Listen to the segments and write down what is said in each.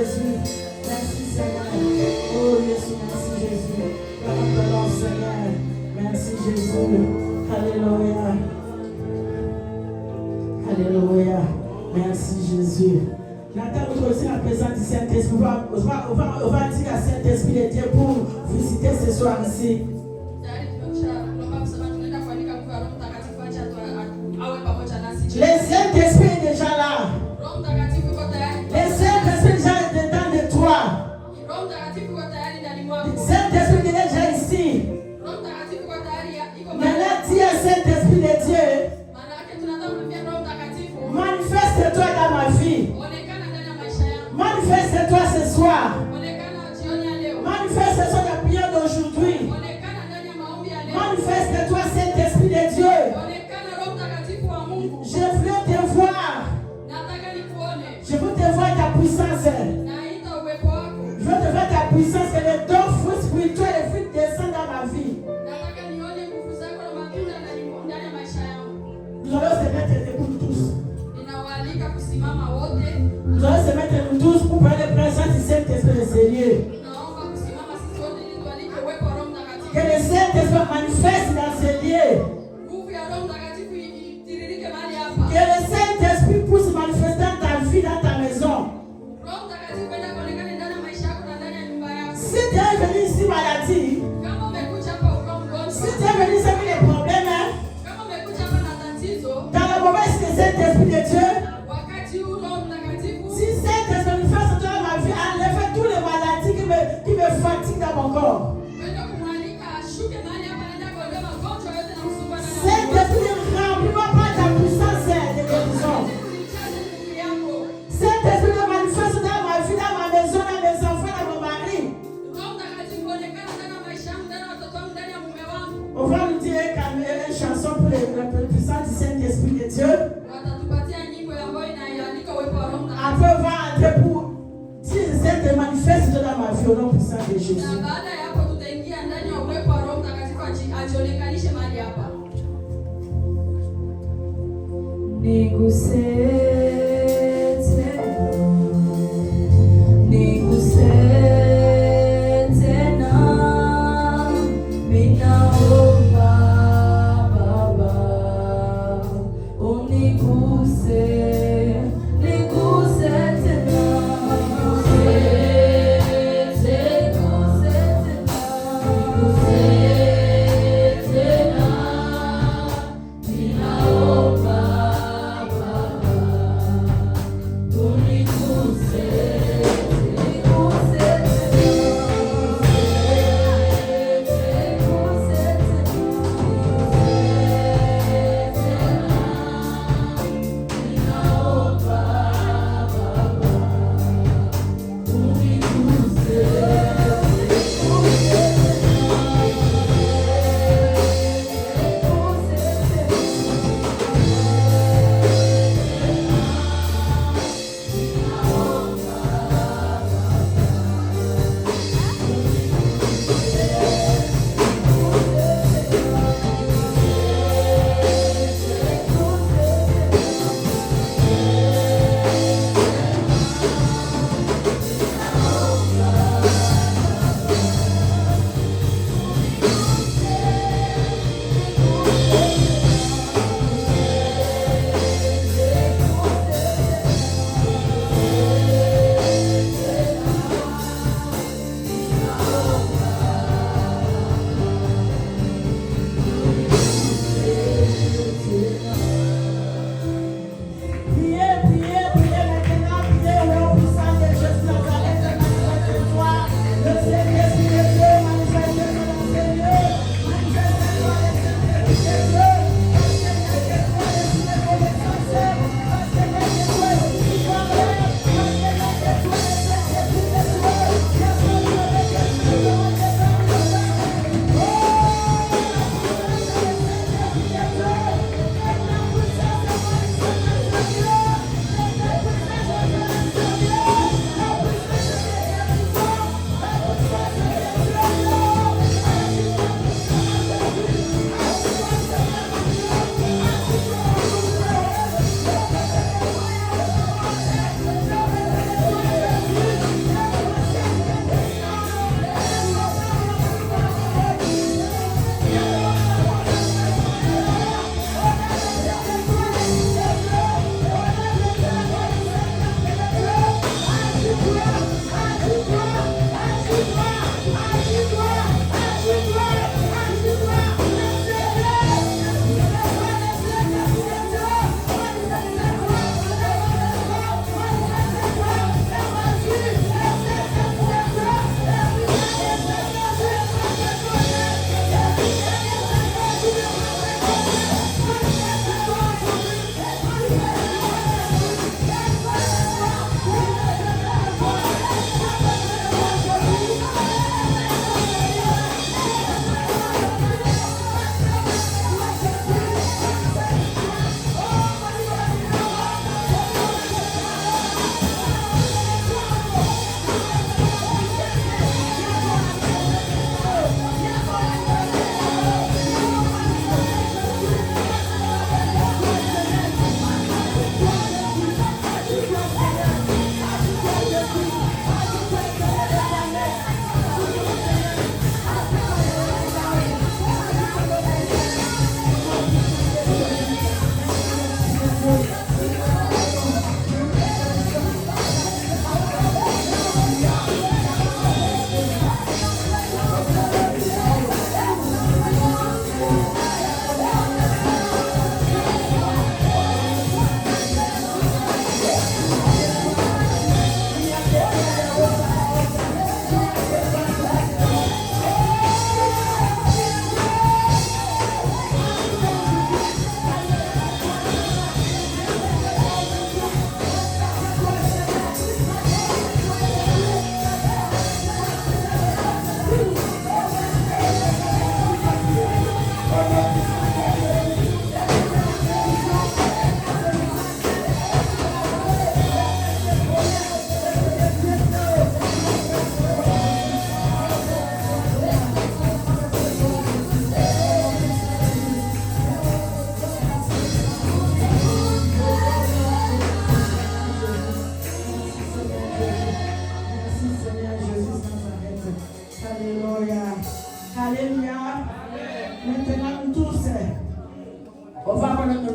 Jésus. Merci Seigneur. Oh Jésus, merci Jésus. Pardon Seigneur. Merci Jésus. Alléluia. Alléluia. Merci Jésus. J'attends aussi la présence du Saint-Esprit. On va dire à Saint-Esprit de Dieu pour visiter ce soir ici. Le Saint-Esprit est déjà là. Le Saint-Esprit est déjà dedans de toi. Le Saint-Esprit est déjà ici. Maintenant, dis à Saint-Esprit de Dieu, manifeste-toi dans ma vie. Manifeste-toi ce soir. Manifeste-toi dans la prière d'aujourd'hui. Manifeste-toi, Saint-Esprit de Dieu. Je veux te voir. Je veux te voir ta puissance. Je veux te voir ta puissance. Que les dons fruits spirituels et fruits descendent dans ma vie. Nous allons se mettre debout tous. Nous allons se mettre tous pour prendre la présence du Saint-Esprit de Seigneur. Que le Saint-Esprit manifeste dans ce lieu. Que le Saint-Esprit puisse manifester dans ta vie, dans ta maison. Si tu es venu ici maladie, si tu es venu ici avec des problèmes, dans le moment où c'est le Saint-Esprit de Dieu, si Saint-Esprit manifeste dans ma vie, enlève toutes les maladies qui me fatiguent dans mon corps. Saint-Esprit, remplis-moi par ta puissance de guérison. Saint-Esprit, manifeste dans ma vie, dans ma maison, dans mes enfants, dans mon mari. On va nous dire une chanson pour la puissance du Saint-Esprit de Dieu. Après, on va entrer pour dire Saint-Esprit manifeste dans ma vie au nom puissant de Jésus. Baba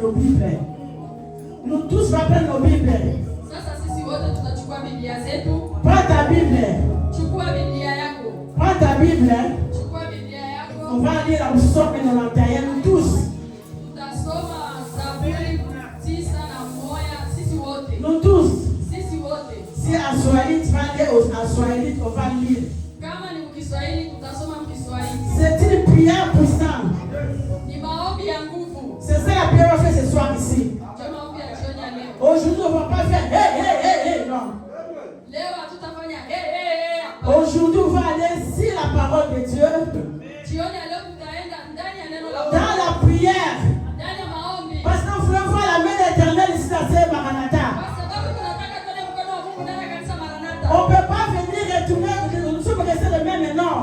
nos Bibles. Nous tous va prendre nos Bibles. Prends ta Bible. Prends ta Bible. On va lire la Psaume 91, nous tous. Nous tous. Si à Swahili, tu vas aller à Swahili, on va lire. C'est une prière puissante. C'est ça la prière qu'on fait ce soir ici. Aujourd'hui, on ne va pas faire hey, non. Aujourd'hui, on va aller sur la parole de Dieu. Dans la prière. Parce qu'on voulait voir la main éternelle ici dans ces Maranatha. On ne peut pas venir retourner, nous sommes restés les mêmes non.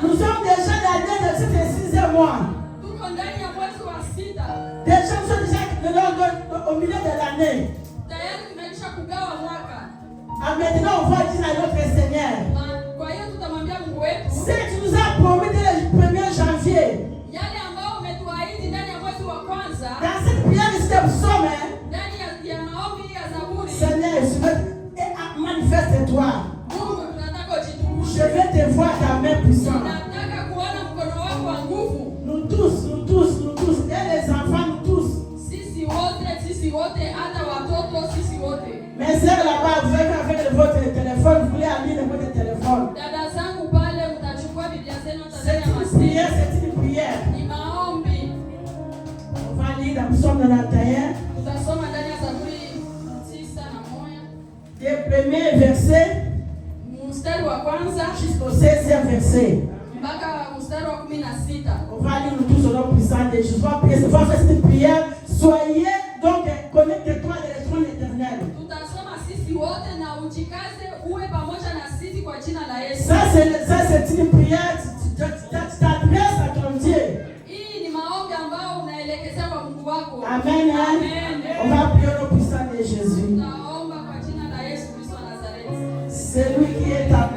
Nous sommes déjà dans l'année de ce 6e mois. Déjà, nous sommes déjà au milieu de l'année. Maintenant, on va dire à notre Seigneur. Si tu nous as promis dès le 1er janvier, dans cette prière de ce psaume, Seigneur, manifeste-toi. Je vais te voir ta main puissante. Nous tous, et les enfants, nous tous. Mes sœurs là-bas, vous avez avec votre téléphone, vous voulez aller de votre téléphone. C'est une prière. On va lire dans Psaume 91. Des premiers versets jusqu'au 16e verset. On va lire nous tous au nom puissant de Jésus. On va faire cette prière. Soyez donc connectez-toi à l'électron éternel. Ça c'est une prière. Tu t'adresses à ton Dieu. Amen. On va prier au nom puissant de Jésus. C'est lui qui est ta main.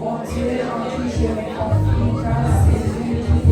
Mon Dieu en qui je me confie, car c'est lui qui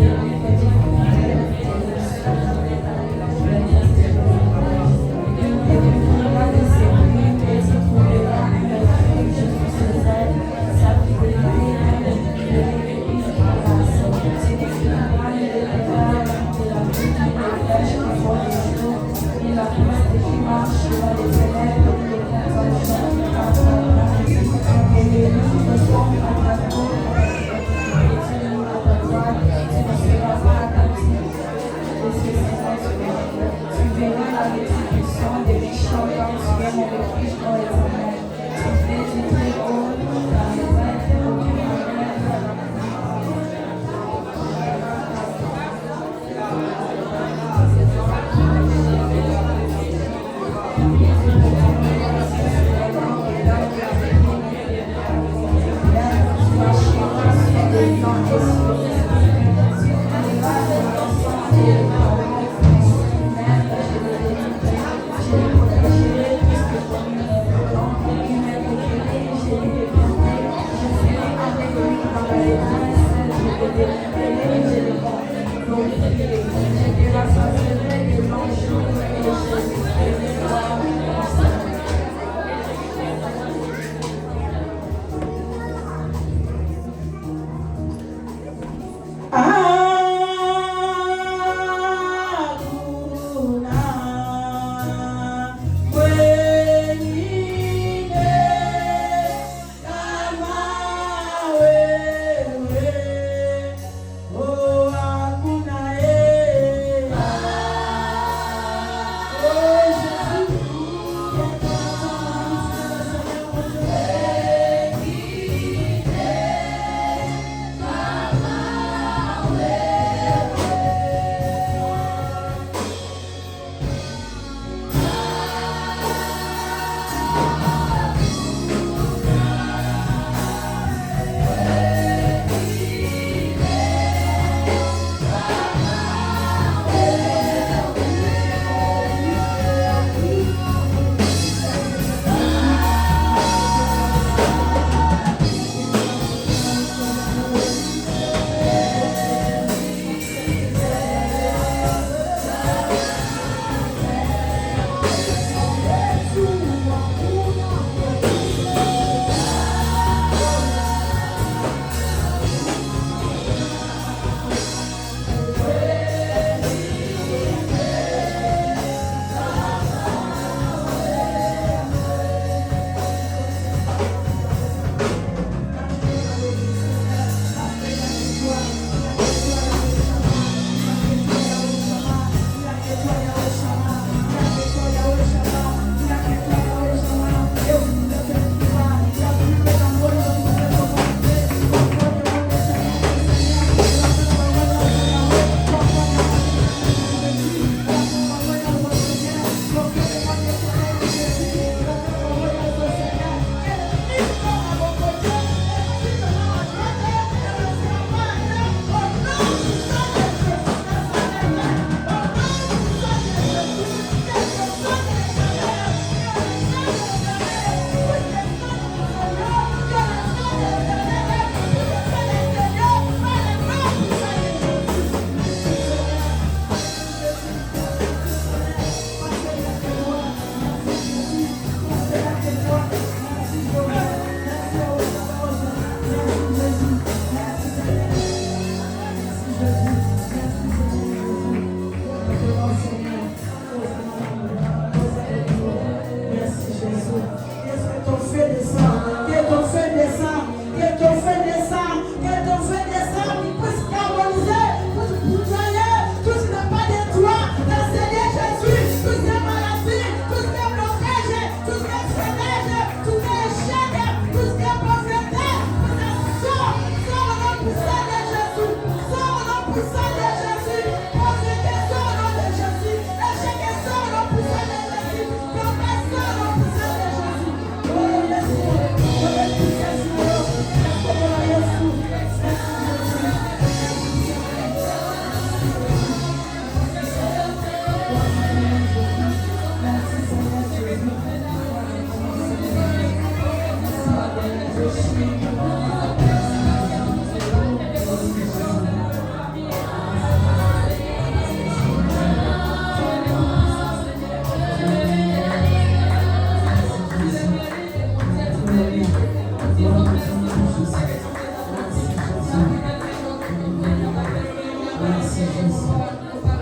Merci Jésus.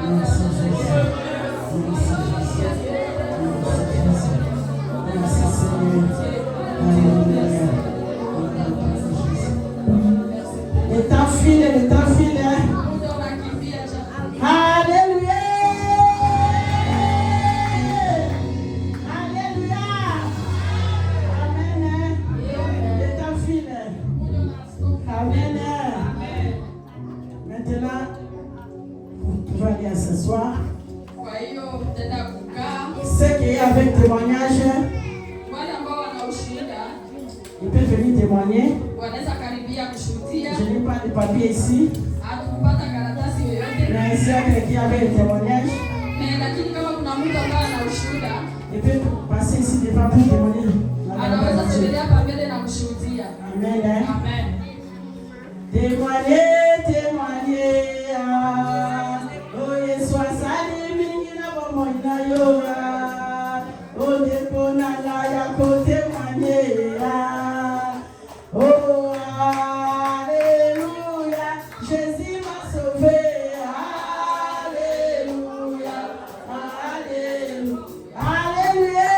Merci Jésus. Merci Seigneur. Alléluia. Le temps file. Alléluia. Alléluia. Amen. Le temps file. Amen. Maintenant, vous pouvez aller s'asseoir. Ceux qui est avec témoignage, ils peuvent venir témoigner. Je n'ai pas de papier ici. Mais ici, quelqu'un avait un témoignage. Ils peuvent passer ici devant pour témoigner. Amen. Témoigner. Oh, Yeshua, salut, minina, bomoina, yo. Oh, dépona, la, yako, témoigner. Oh, alléluia, Jésus m'a sauvé. Alléluia, alléluia, alléluia.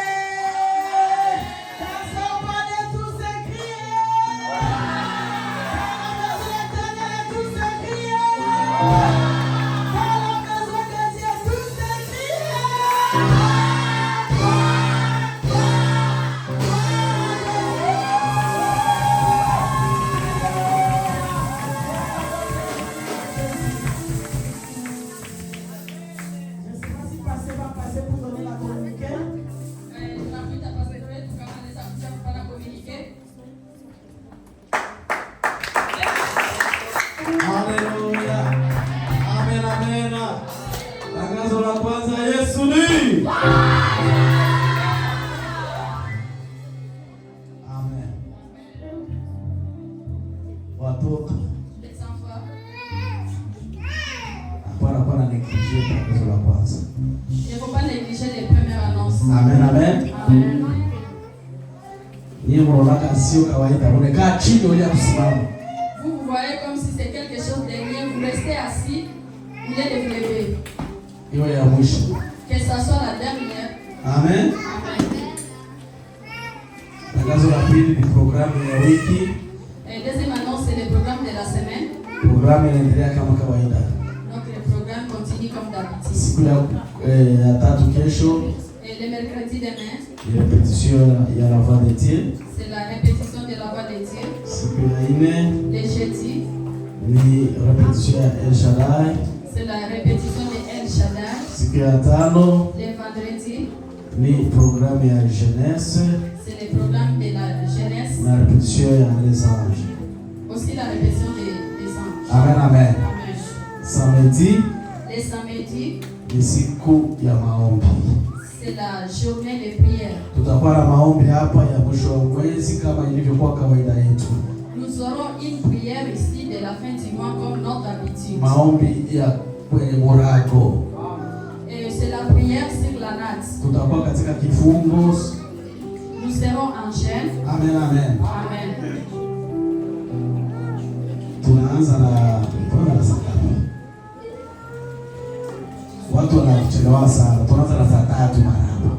Dans son pas de tous ces crier. Dans la besoin d'éternel de tous ces crier. Dans la besoin de Dieu tous ces crier. Haleluya. Amen, amen. Tangazo la kwanza, Yesu ni. Amen. Watoto. Hapana negligee tangazo la kwanza. Il ne faut pas négliger les premières annonces. Amen, amen. Amen. Ni mnaona sio kawaida. Unakaa chini ulia kusimama. Vous voyez comme si c'est quelque chose de rien. Vous restez assis, vous voulez vous lever. Hiyo ya mwisho. Que ça soit la dernière. Amen. Amen. Tangazo la pili ni programu ya wiki. Et deuxième annonce, c'est le programme de la semaine. Programu inaendelea kama kawaida. Donc le programme continue comme d'habitude. Siku ya tatu kesho. Et le mercredi demain, Ni répétition ya la voix de Dieu. c'est la répétition de la voix de Dieu. Siku ya ine Le jeudi, ni répétition ya El Shaddai. c'est la répétition de El Shaddai. Siku ya tano Le vendredi, ni programme ya jeunesse c'est le programme de la jeunesse. na répétition ya les anges. Aussi la répétition des anges. Amen, amen. Amen. Samedi Les samedis, ni siku ya maombi. c'est la journée de prière. Tutakuwa na maombi hapa ya mwisho wa mwezi kama ilivyokuwa kawaida yetu. Nous aurons une prière ici de la fin du mois comme notre habitude. Maombi ya kwenye morago. Et c'est la prière sur la natte. Tutakuwa katika kifungo. Nous serons en jeûne. Amen, amen. Amen. Tunaanza na sakafu. Watu wanachelewa sana. Tunaanza na saa 3 mara hapa.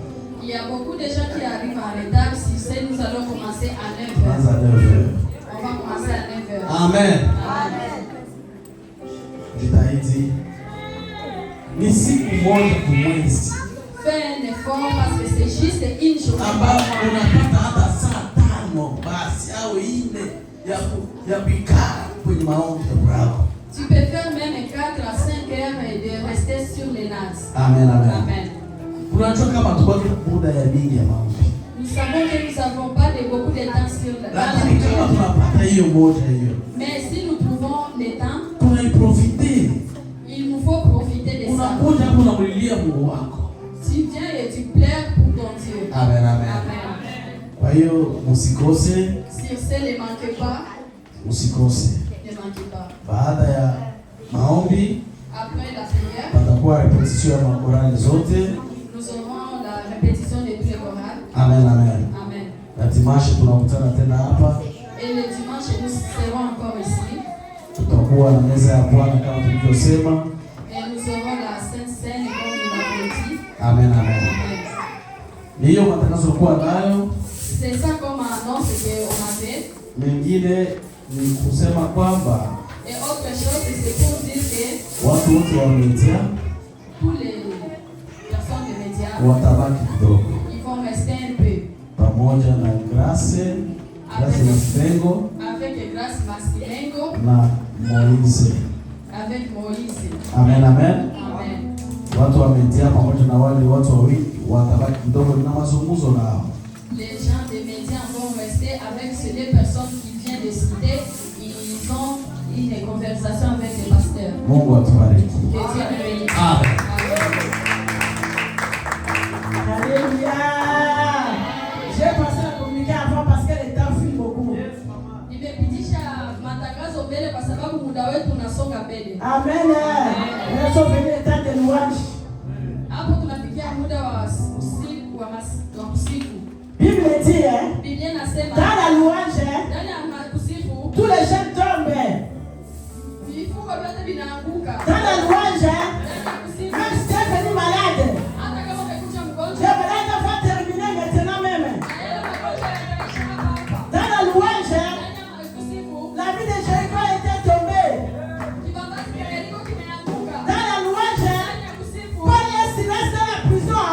Il y a beaucoup de gens qui arrivent en retard. Si c'est, nous allons commencer à 9h. Tunaanza 9h. On va commencer à 9h. Amen. Amen. Jitahidi. Ni siku moja kwa mwezi. Fais un effort parce que c'est juste une journée. Ambapo unapata hata saa 5 basi au 4 ya kukaa kwenye maombi ya bravo. Tu peux faire même 4 à 5 heures et de rester sur les nattes. Amen, amen. Amen. Unajua kama tupate muda ya mingi ya maombi. Nous savons que nous n'avons pas beaucoup de temps sur la Lakini kama prière. tunapata hiyo moja hiyo. Mais si nous trouvons le temps, Tunaiprofite. il nous faut profiter de ça. Unakuja hapo unamlilia Mungu wako. Tu viens et tu pleures pour ton Dieu. Amen, amen. Amen. Kwa hiyo msikose, Sur ce, ne manquez pas. msikose. Ne manquez pas. Baada ya maombi Après la prière, patakuwa repetition ya makorali zote. nous aurons la répétition de tous les chorales. Amen, amen. Amen. Na dimanche tunakutana tena hapa. Et le dimanche, nous serons encore ici. Tutakuwa tutakuwa na meza ya Bwana kama tulivyosema. Et nous aurons la Sainte Seine comme nous l'avons dit. Amen, amen. Hiyo matangazo kwa nayo. C'est ça comme annonce qu'on avait. Mengine ni kusema kwamba Et autre chose, c'est pour dire que watu wote wa media, tous les personnes de médias, watabaki kidogo. ils vont rester un peu. Pamoja na Grace Maslengo, avec Grace Maslengo, na Moise. Avec Moise. Amen, amen. Amen. Watu wa media pamoja na wale watu wawili watabaki kidogo na mazungumzo nao. Les gens des médias vont rester avec ces deux personnes qui viennent de citer. Ils ont une conversation avec les pasteurs. Mungu atubariki. Que Dieu nous bénisse. Amen. Alléluia. J'ai passé à communiquer avant parce que le temps file beaucoup. Nimepitisha matangazo mbele kwa sababu muda wetu unasonga mbele. Amen. Nous sommes venus le temps de louange. Hapo tunafikia muda wa usiku wa usiku. Bible dit, Biblia inasema dans la louange, ndani ya kusifu tous les gens tombent. vifungo vyote vinaanguka. Dans la louange, Ndani ya kusifu même si tu es venu malade, hata kama umekuja le mgonjwa, malade va terminer maintenant même. na yale magonjwa yanaisha hapa. Dans la louange, Ndani ya kusifu la vie de Jéricho était tombée. kibambazi cha Yeriko kimeanguka. Dans la louange, Ndani ya kusifu Paul et Silas dans la prison.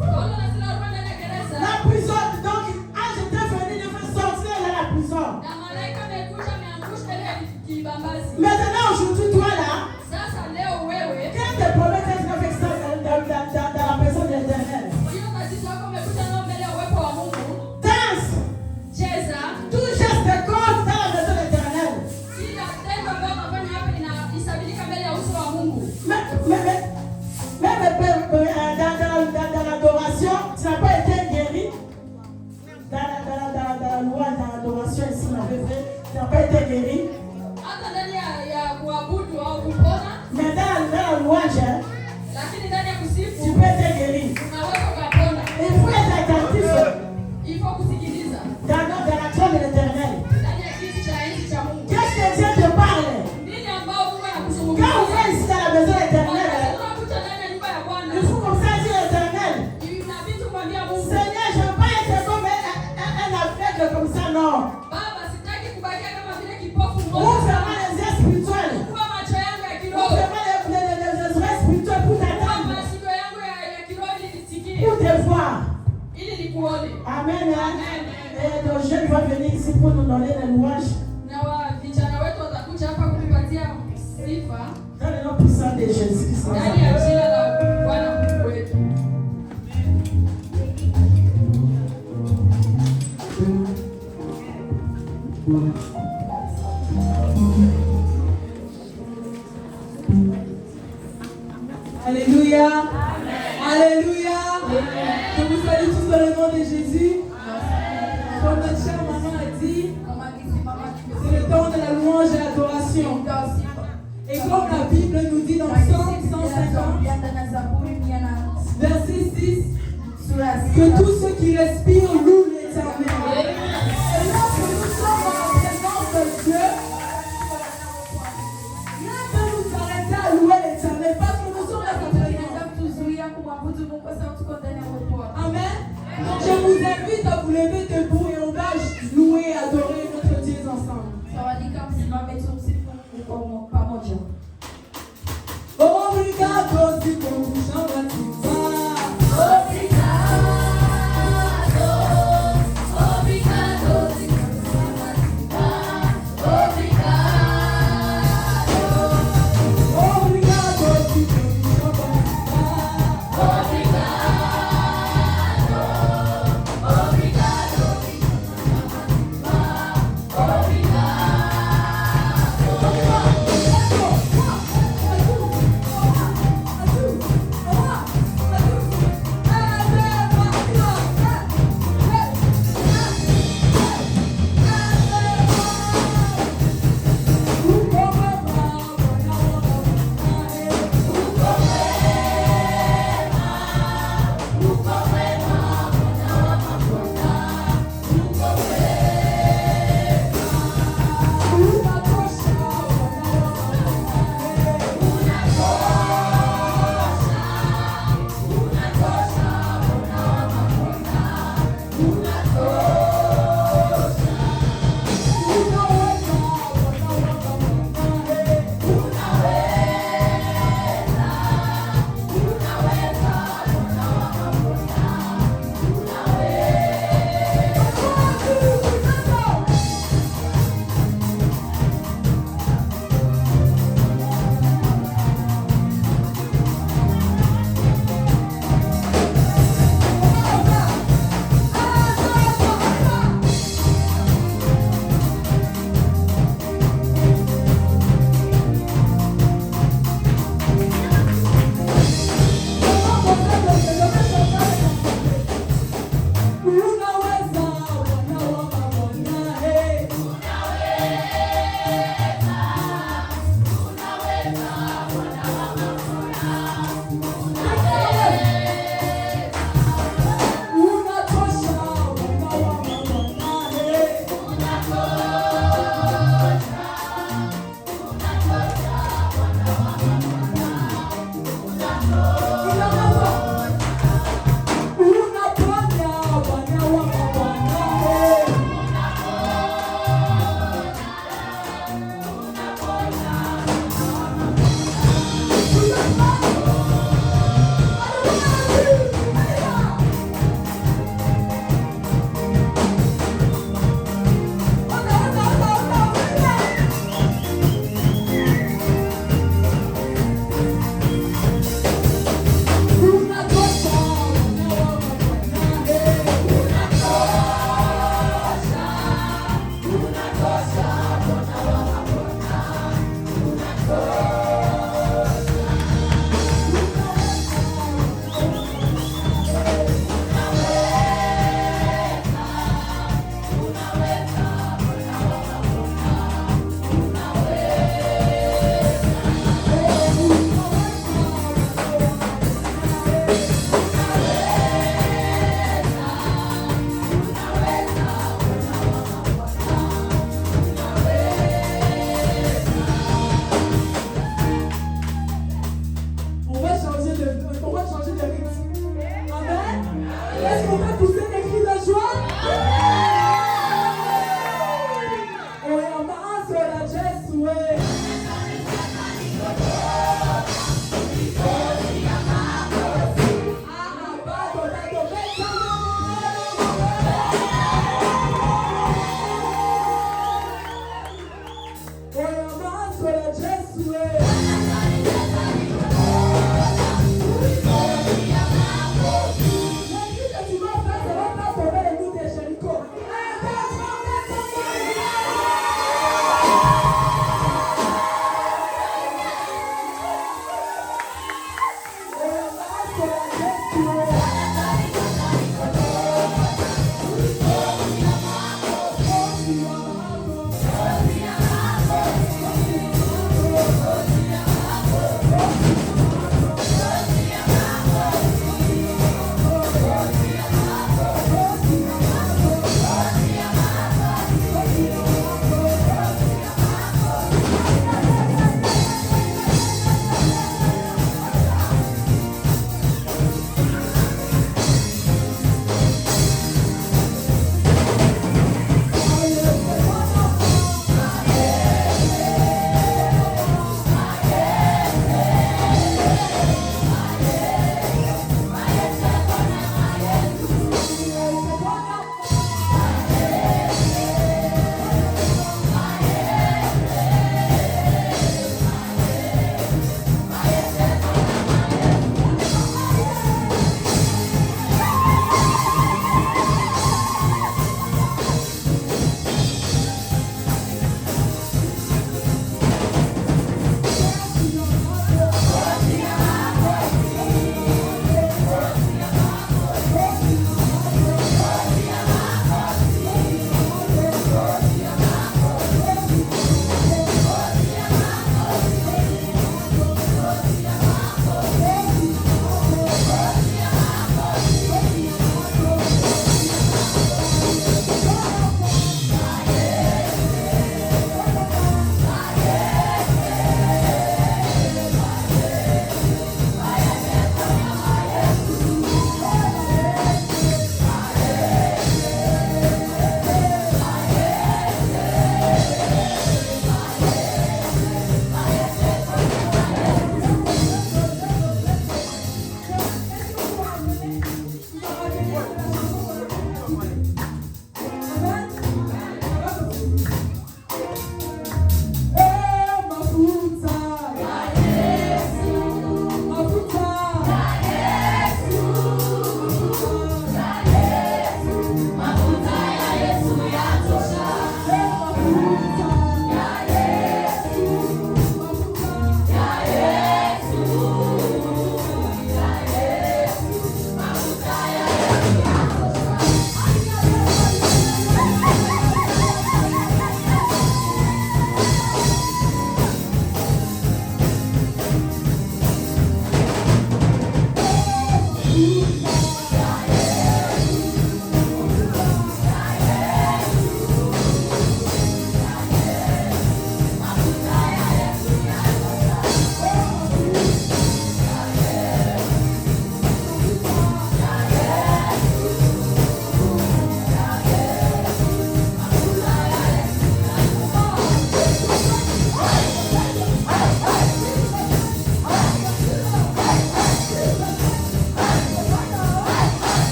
Paulo na Sila walikuwa ndani ya gereza. La prison, donc, ange était venu de faire sortir de la prison. Na malaika amekuja ameangusha ile kibambazi. Maintenant, aujourd'hui, toi là, Sasa leo wewe quel te promet que tu vas faire ça dans la personne de l'Éternel? hiyo tatizo lako umekuja nao mbele ya uwepo wa Mungu. Danse, Cheza. tout geste de cause dans la maison de l'Éternel. Kila tendo ambalo unafanya hapa inahesabika mbele ya uso wa Mungu. Même dans l'adoration, tu n'as pas été guéri. Dans la loi, dans l'adoration, ici, on avait fait, tu n'as pas été guéri. Hata ndani ya kuabudu au kupona, Mais dans la louange, lakini ndani ya tu kusifu peux être guéri. unaweza ukapona. Il faut être attentif Il faut kusikiliza dans la trône de l'Éternel. ndani ya kiti cha enzi cha Mungu. Qu'est-ce que Dieu te parle? Nini ambao Mungu Quand anakuzungumzia? on vient ici dans la maison de l'Éternel, Unakuja ndani ya nyumba ya Bwana. il faut comme ça dire à l'Éternel, Inabidi kumwambia Mungu, Seigneur, je ne veux pas être comme un aveugle comme ça, non. Baba, sitaki kubakia kama vile kipofu mmoja. Ouvre-moi les yeux spirituels. Fungua macho yangu ya kiroho. Ouvre-moi les oreilles spirituelles pour Fungua t'attendre, masikio yangu ya kiroho ili nisikie. pour te voir. Ili nikuone. Amen. Et nos jeunes vont venir ici pour nous donner les louanges. Na vijana wetu watakuja hapa kutupatia sifa Dans le nom puissant de Jésus-Christ. ndani ya jina la Bwana Mungu wetu. Alléluia. Alléluia. Je vous salue tous dans le nom de Jésus. Comme notre chère maman a dit, c'est le temps de la louange et l'adoration. Et comme la Bible nous dit dans Psaume 150, verset 6, que tous ceux qui respirent louent l'Éternel. Et lorsque nous sommes dans la présence de Dieu, rien ne peut nous arrêter à louer l'Éternel parce que nous sommes dans sa présence. Amen. Donc je vous invite à vous lever debout et on va louer et adorer notre Dieu ensemble. Obrigado, se como chama de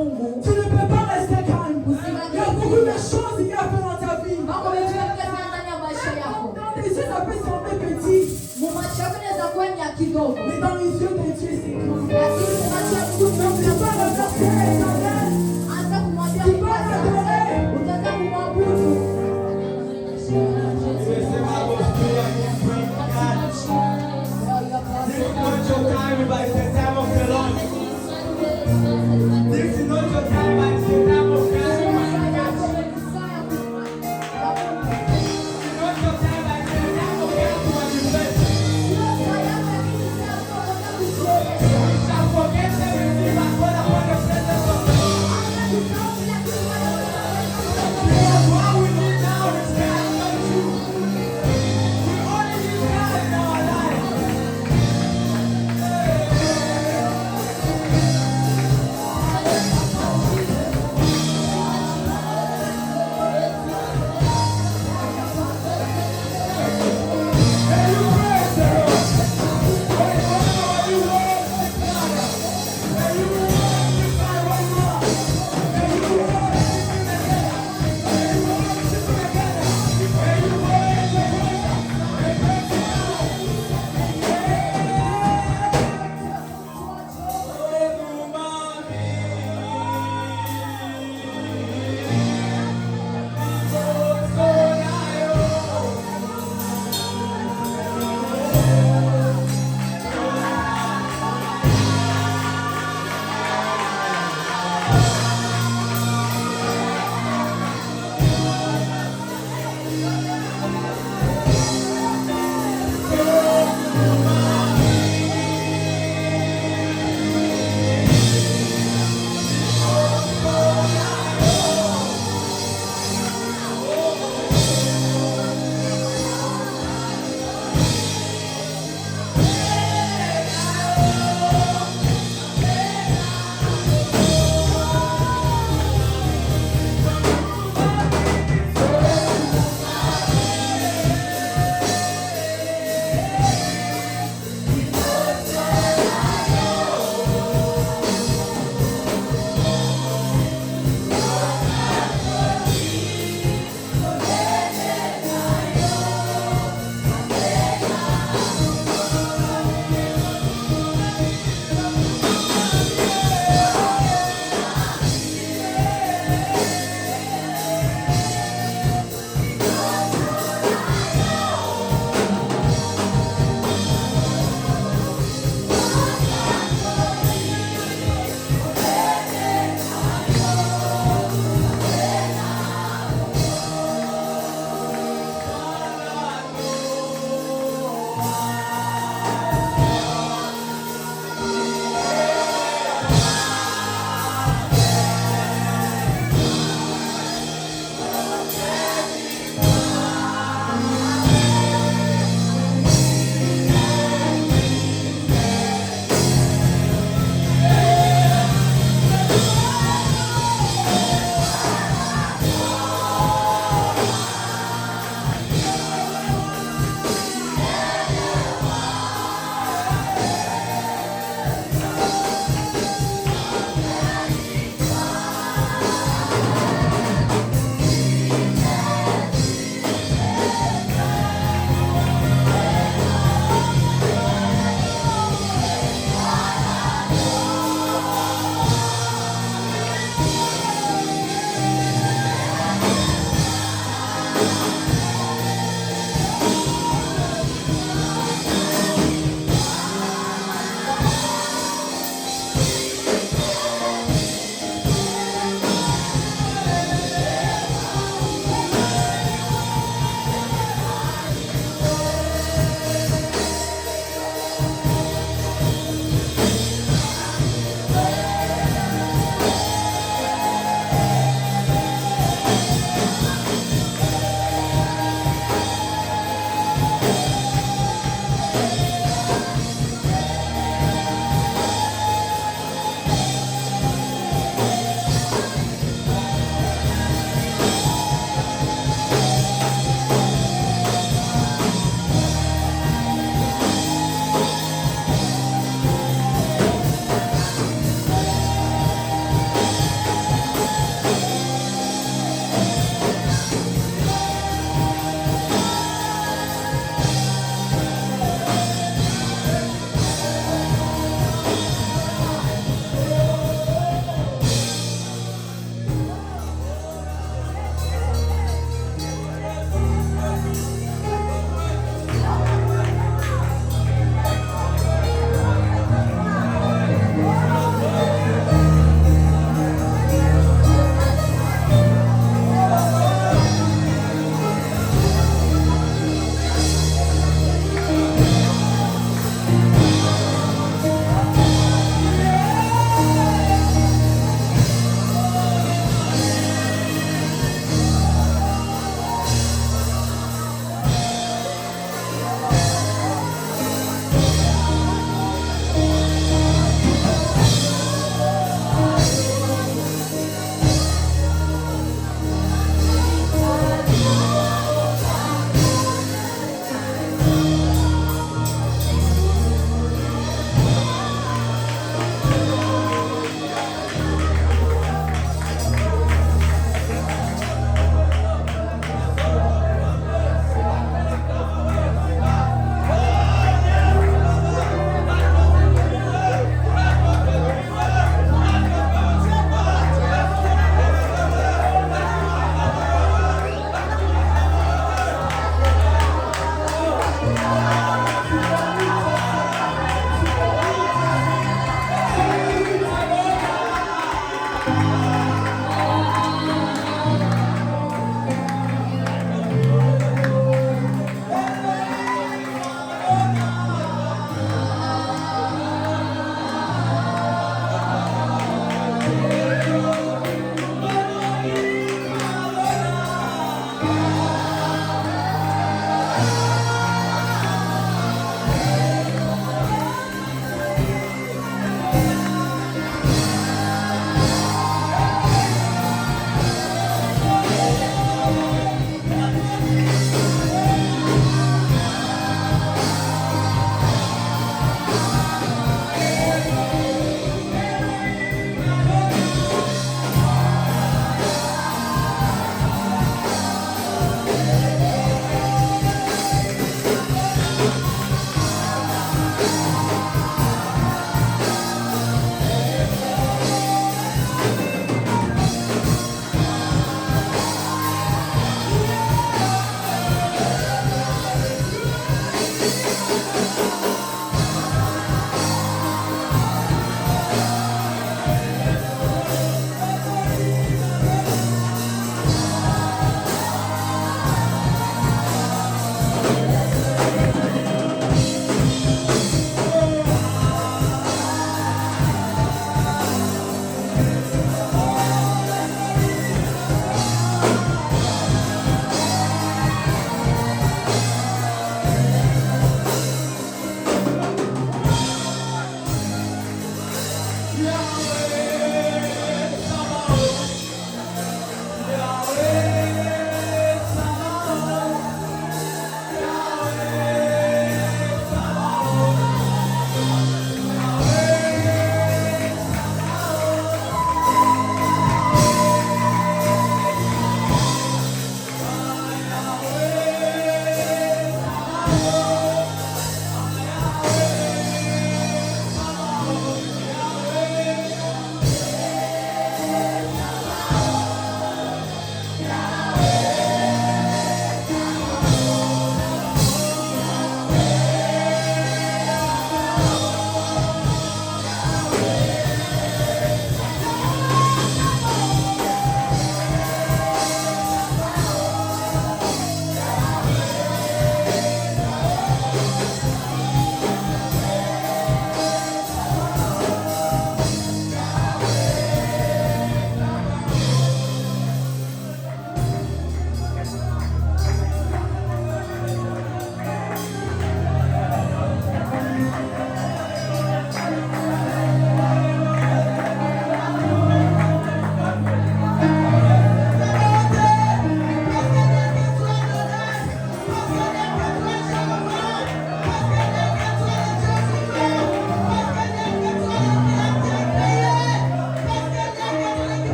Tu ne peux pas rester calme. Il y a beaucoup de choses qu'il y a fait dans ta vie. Quand tes yeux, ça peut sembler petit. Mais dans les yeux de Dieu, c'est grand. Donc tu vas remercier l'Éternel. Tu vas l'adorer. This is not your time, everybody. It's the time of the Lord. This is not your time.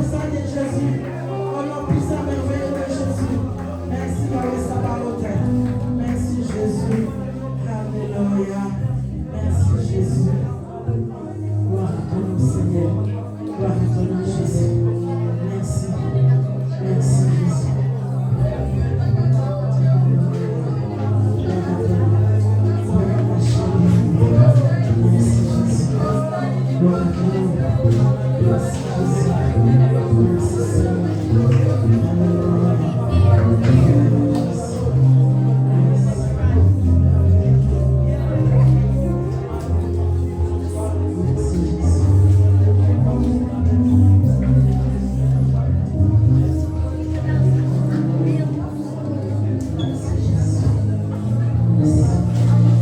puissant de Jésus. Au nom puissant merveilleux de Jésus. Merci Yahweh Sabaoth. Merci Jésus. Alléluia. Merci Jésus. Gloire à ton nom Seigneur. Gloire à ton nom Jésus. Merci. Merci Jésus.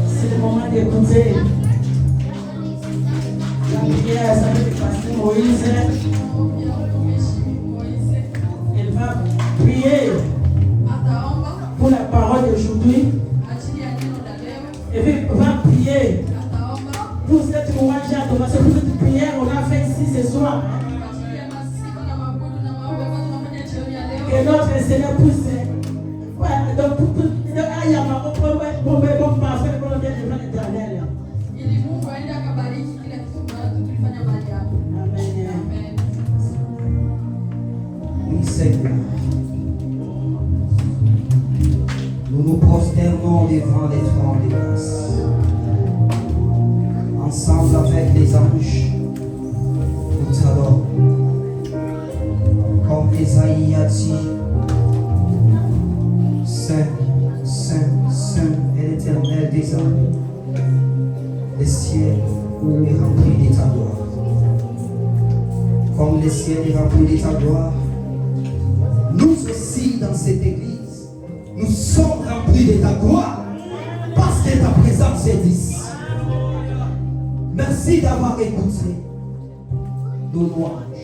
C'est le moment d'écouter la prière, ça veut passer Moïse. Elle va prier pour la parole d'aujourd'hui. Et puis va prier pour cette louange et adoration, pour cette prière on a fait ici ce soir. Que notre Seigneur pousse. Donc, il y a ma parfait pour le bien de l'éternel. Amen. Oui, Seigneur. Nous nous prosternons devant les trônes de grâce. Ensemble avec les anges, nous t'adorons. Comme Esaïe a dit, Saint, Saint, Saint est l'Éternel des armées. Le ciel est rempli de ta gloire. Comme le ciel est rempli de ta gloire, nous aussi dans cette église, nous sommes remplis de ta gloire parce que ta présence est ici. Merci d'avoir écouté nos louanges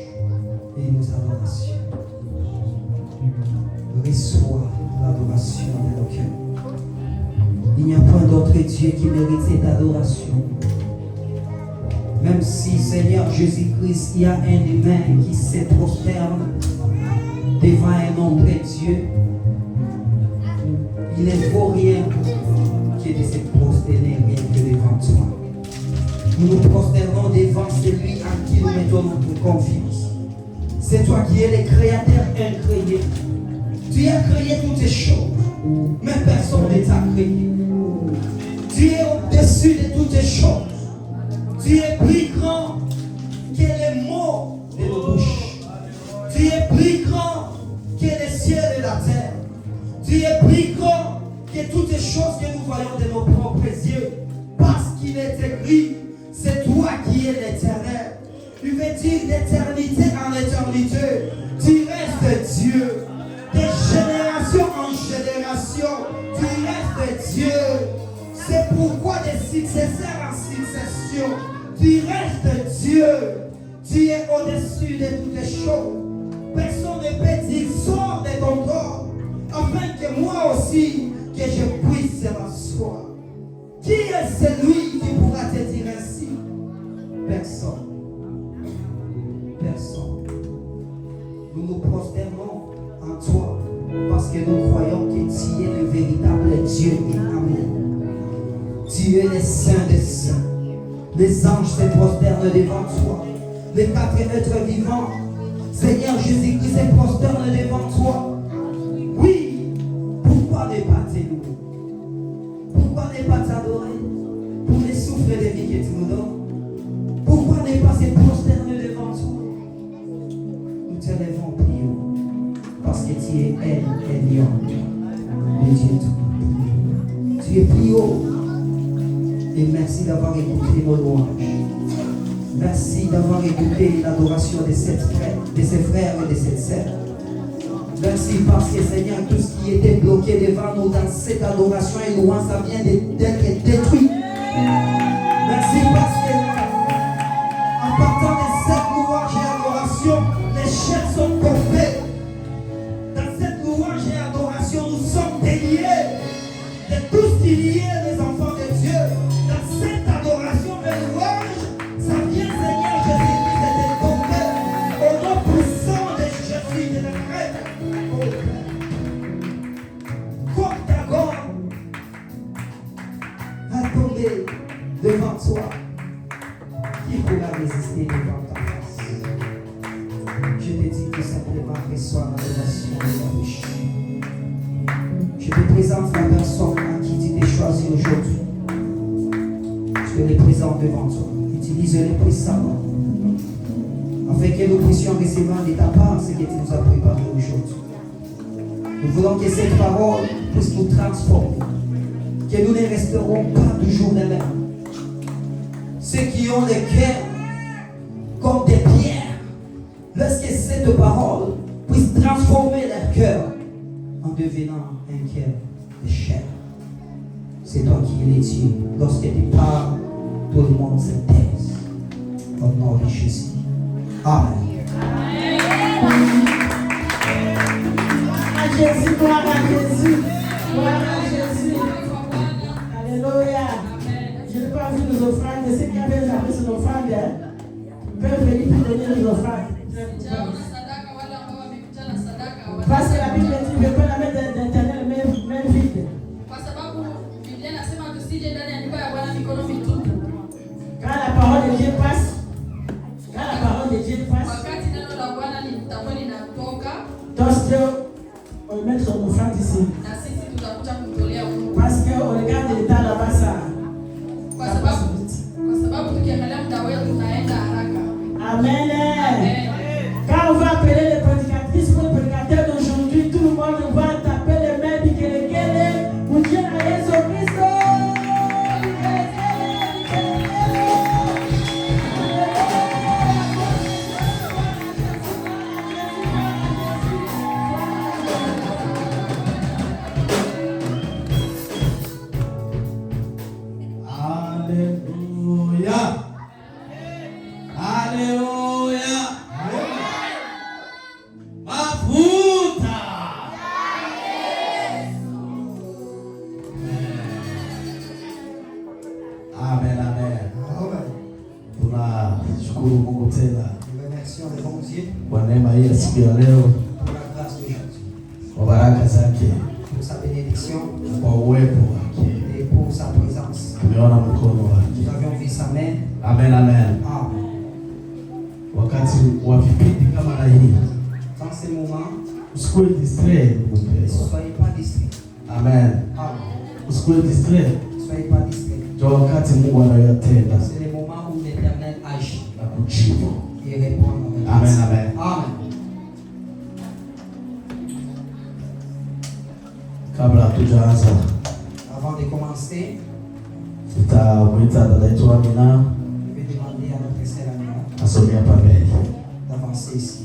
et nos adorations. Reçois l'adoration de nos cœurs. Il n'y a point d'autre Dieu qui mérite cette adoration. Même si, Seigneur Jésus-Christ, il y a un humain qui se prosterne devant un homme de Dieu, il ne faut rien que de se prosterner rien que devant toi. Nous nous prosternons devant celui en qui nous mettons notre confiance. C'est toi qui es le créateur incréé. Tu as créé toutes les choses, mais personne ne t'a créé. Tu es au-dessus de toutes les choses. Tu es plus grand que les mots de nos bouches. Tu es plus grand que les cieux et la terre. Tu es plus grand que toutes les choses que nous voyons de nos propres yeux. Parce qu'il est écrit, c'est toi qui es l'éternel. Tu veux dire d'éternité en éternité. Tu restes Dieu. De génération en génération, tu restes Dieu. C'est pourquoi de successeur en succession, tu restes Dieu. Tu es au-dessus de toutes les choses. Personne ne peut dire sors de ton corps, afin que moi aussi, que je puisse m'asseoir. Qui est celui qui pourra te dire ainsi? Personne. Personne. Nous nous prosternons en toi, parce que nous croyons que tu es le véritable Dieu et amour. Tu es le Saint des Saints. Les anges se prosternent devant toi. Les 4 êtres vivants, Seigneur Jésus-Christ, se prosternent devant toi. Oui, pourquoi ne pas te louer? Pourquoi ne pas t'adorer pour le souffle de vie que tu nous donnes? Pourquoi ne pas se prosterner devant toi? Nous te lèvons, prions, parce que tu es El Lion, le Dieu tout. Tu es plus haut. Et merci d'avoir écouté nos louanges. Merci d'avoir écouté l'adoration de ces frères et de cette sœur. Merci parce que Seigneur, tout ce qui était bloqué devant nous dans cette adoration et louange, ça vient d'être détruit. Merci parce que en partant de cette louange et adoration, les chaînes sont tombées. Dans cette louange et adoration, nous sommes déliés de tout ce qui liait les enfants de Dieu. Dans cette adoration et louange, ça vient, Seigneur Jésus-Christ, de tomber au nom puissant simplement reçois l'adoration et la bouche. Je te présente la personne à qui tu t'es choisi aujourd'hui. Je les présente devant toi. Utilise-les puissamment. Afin que nous puissions recevoir de ta part ce que tu nous as préparé aujourd'hui. Nous voulons que cette parole puisse nous transformer. Que nous ne resterons pas toujours les mêmes. Ceux qui ont les cœurs comme des pierres, lorsque cette parole puisse transformer leur cœur en devenant un cœur de chair. C'est toi qui es Dieu. Lorsque tu parles, tout le monde se taise. Au nom de Jésus. Amen. Jésus, gloire à Jésus. Gloire à Jésus. Alléluia. Je n'ai pas vu nos offrandes. Ceux qui avaient jamais son offrande, peuvent venir pour donner les offrandes. Parce que la Bible dit ne peut pas la mettre dans l'éternel, même vide. Quand la parole de Dieu passe, on met son offrande ici. Parce qu'on regarde l'état là-bas, ça passe vite. Amen. Quand on va appeler les prédicatrices pour les prédicateurs d'aujourd'hui, tout le monde va taper les mains du Kélékélé pour dire à Jésus-Christ. Kwa neema hii siku ya leo, kwa baraka zake, kwa uwepo wake, tumeona mkono wake. Amen, amen. Wakati wa vipindi kama na hii, usikuwe distrait. Amen. Usikuwe distrait. Ndio wakati Mungu anayotenda na kujibu. Amen, amen. Kabla hatujaanza, avant de commencer, tutamwita dada yetu Amina, je vais demander à notre sœur Amina asomee hapa mbele d'avancer ici.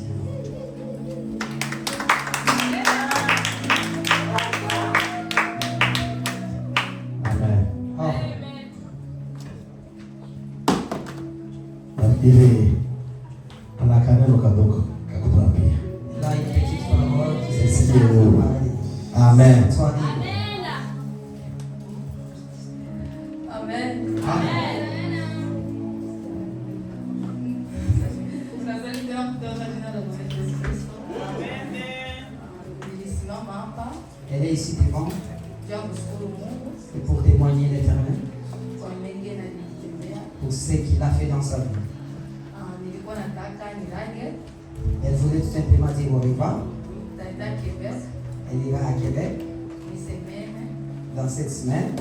Amen. Nafikiri ana kaneno kadogo kakutambia. Là, il y a une petite parole qui C'est s'est Amen. Sois libre. Amen. Elle est ici devant et pour témoigner l'Éternel pour ce qu'il a fait dans sa vie. Elle voulait tout simplement dire au revoir. Elle ira à Québec dans cette semaine.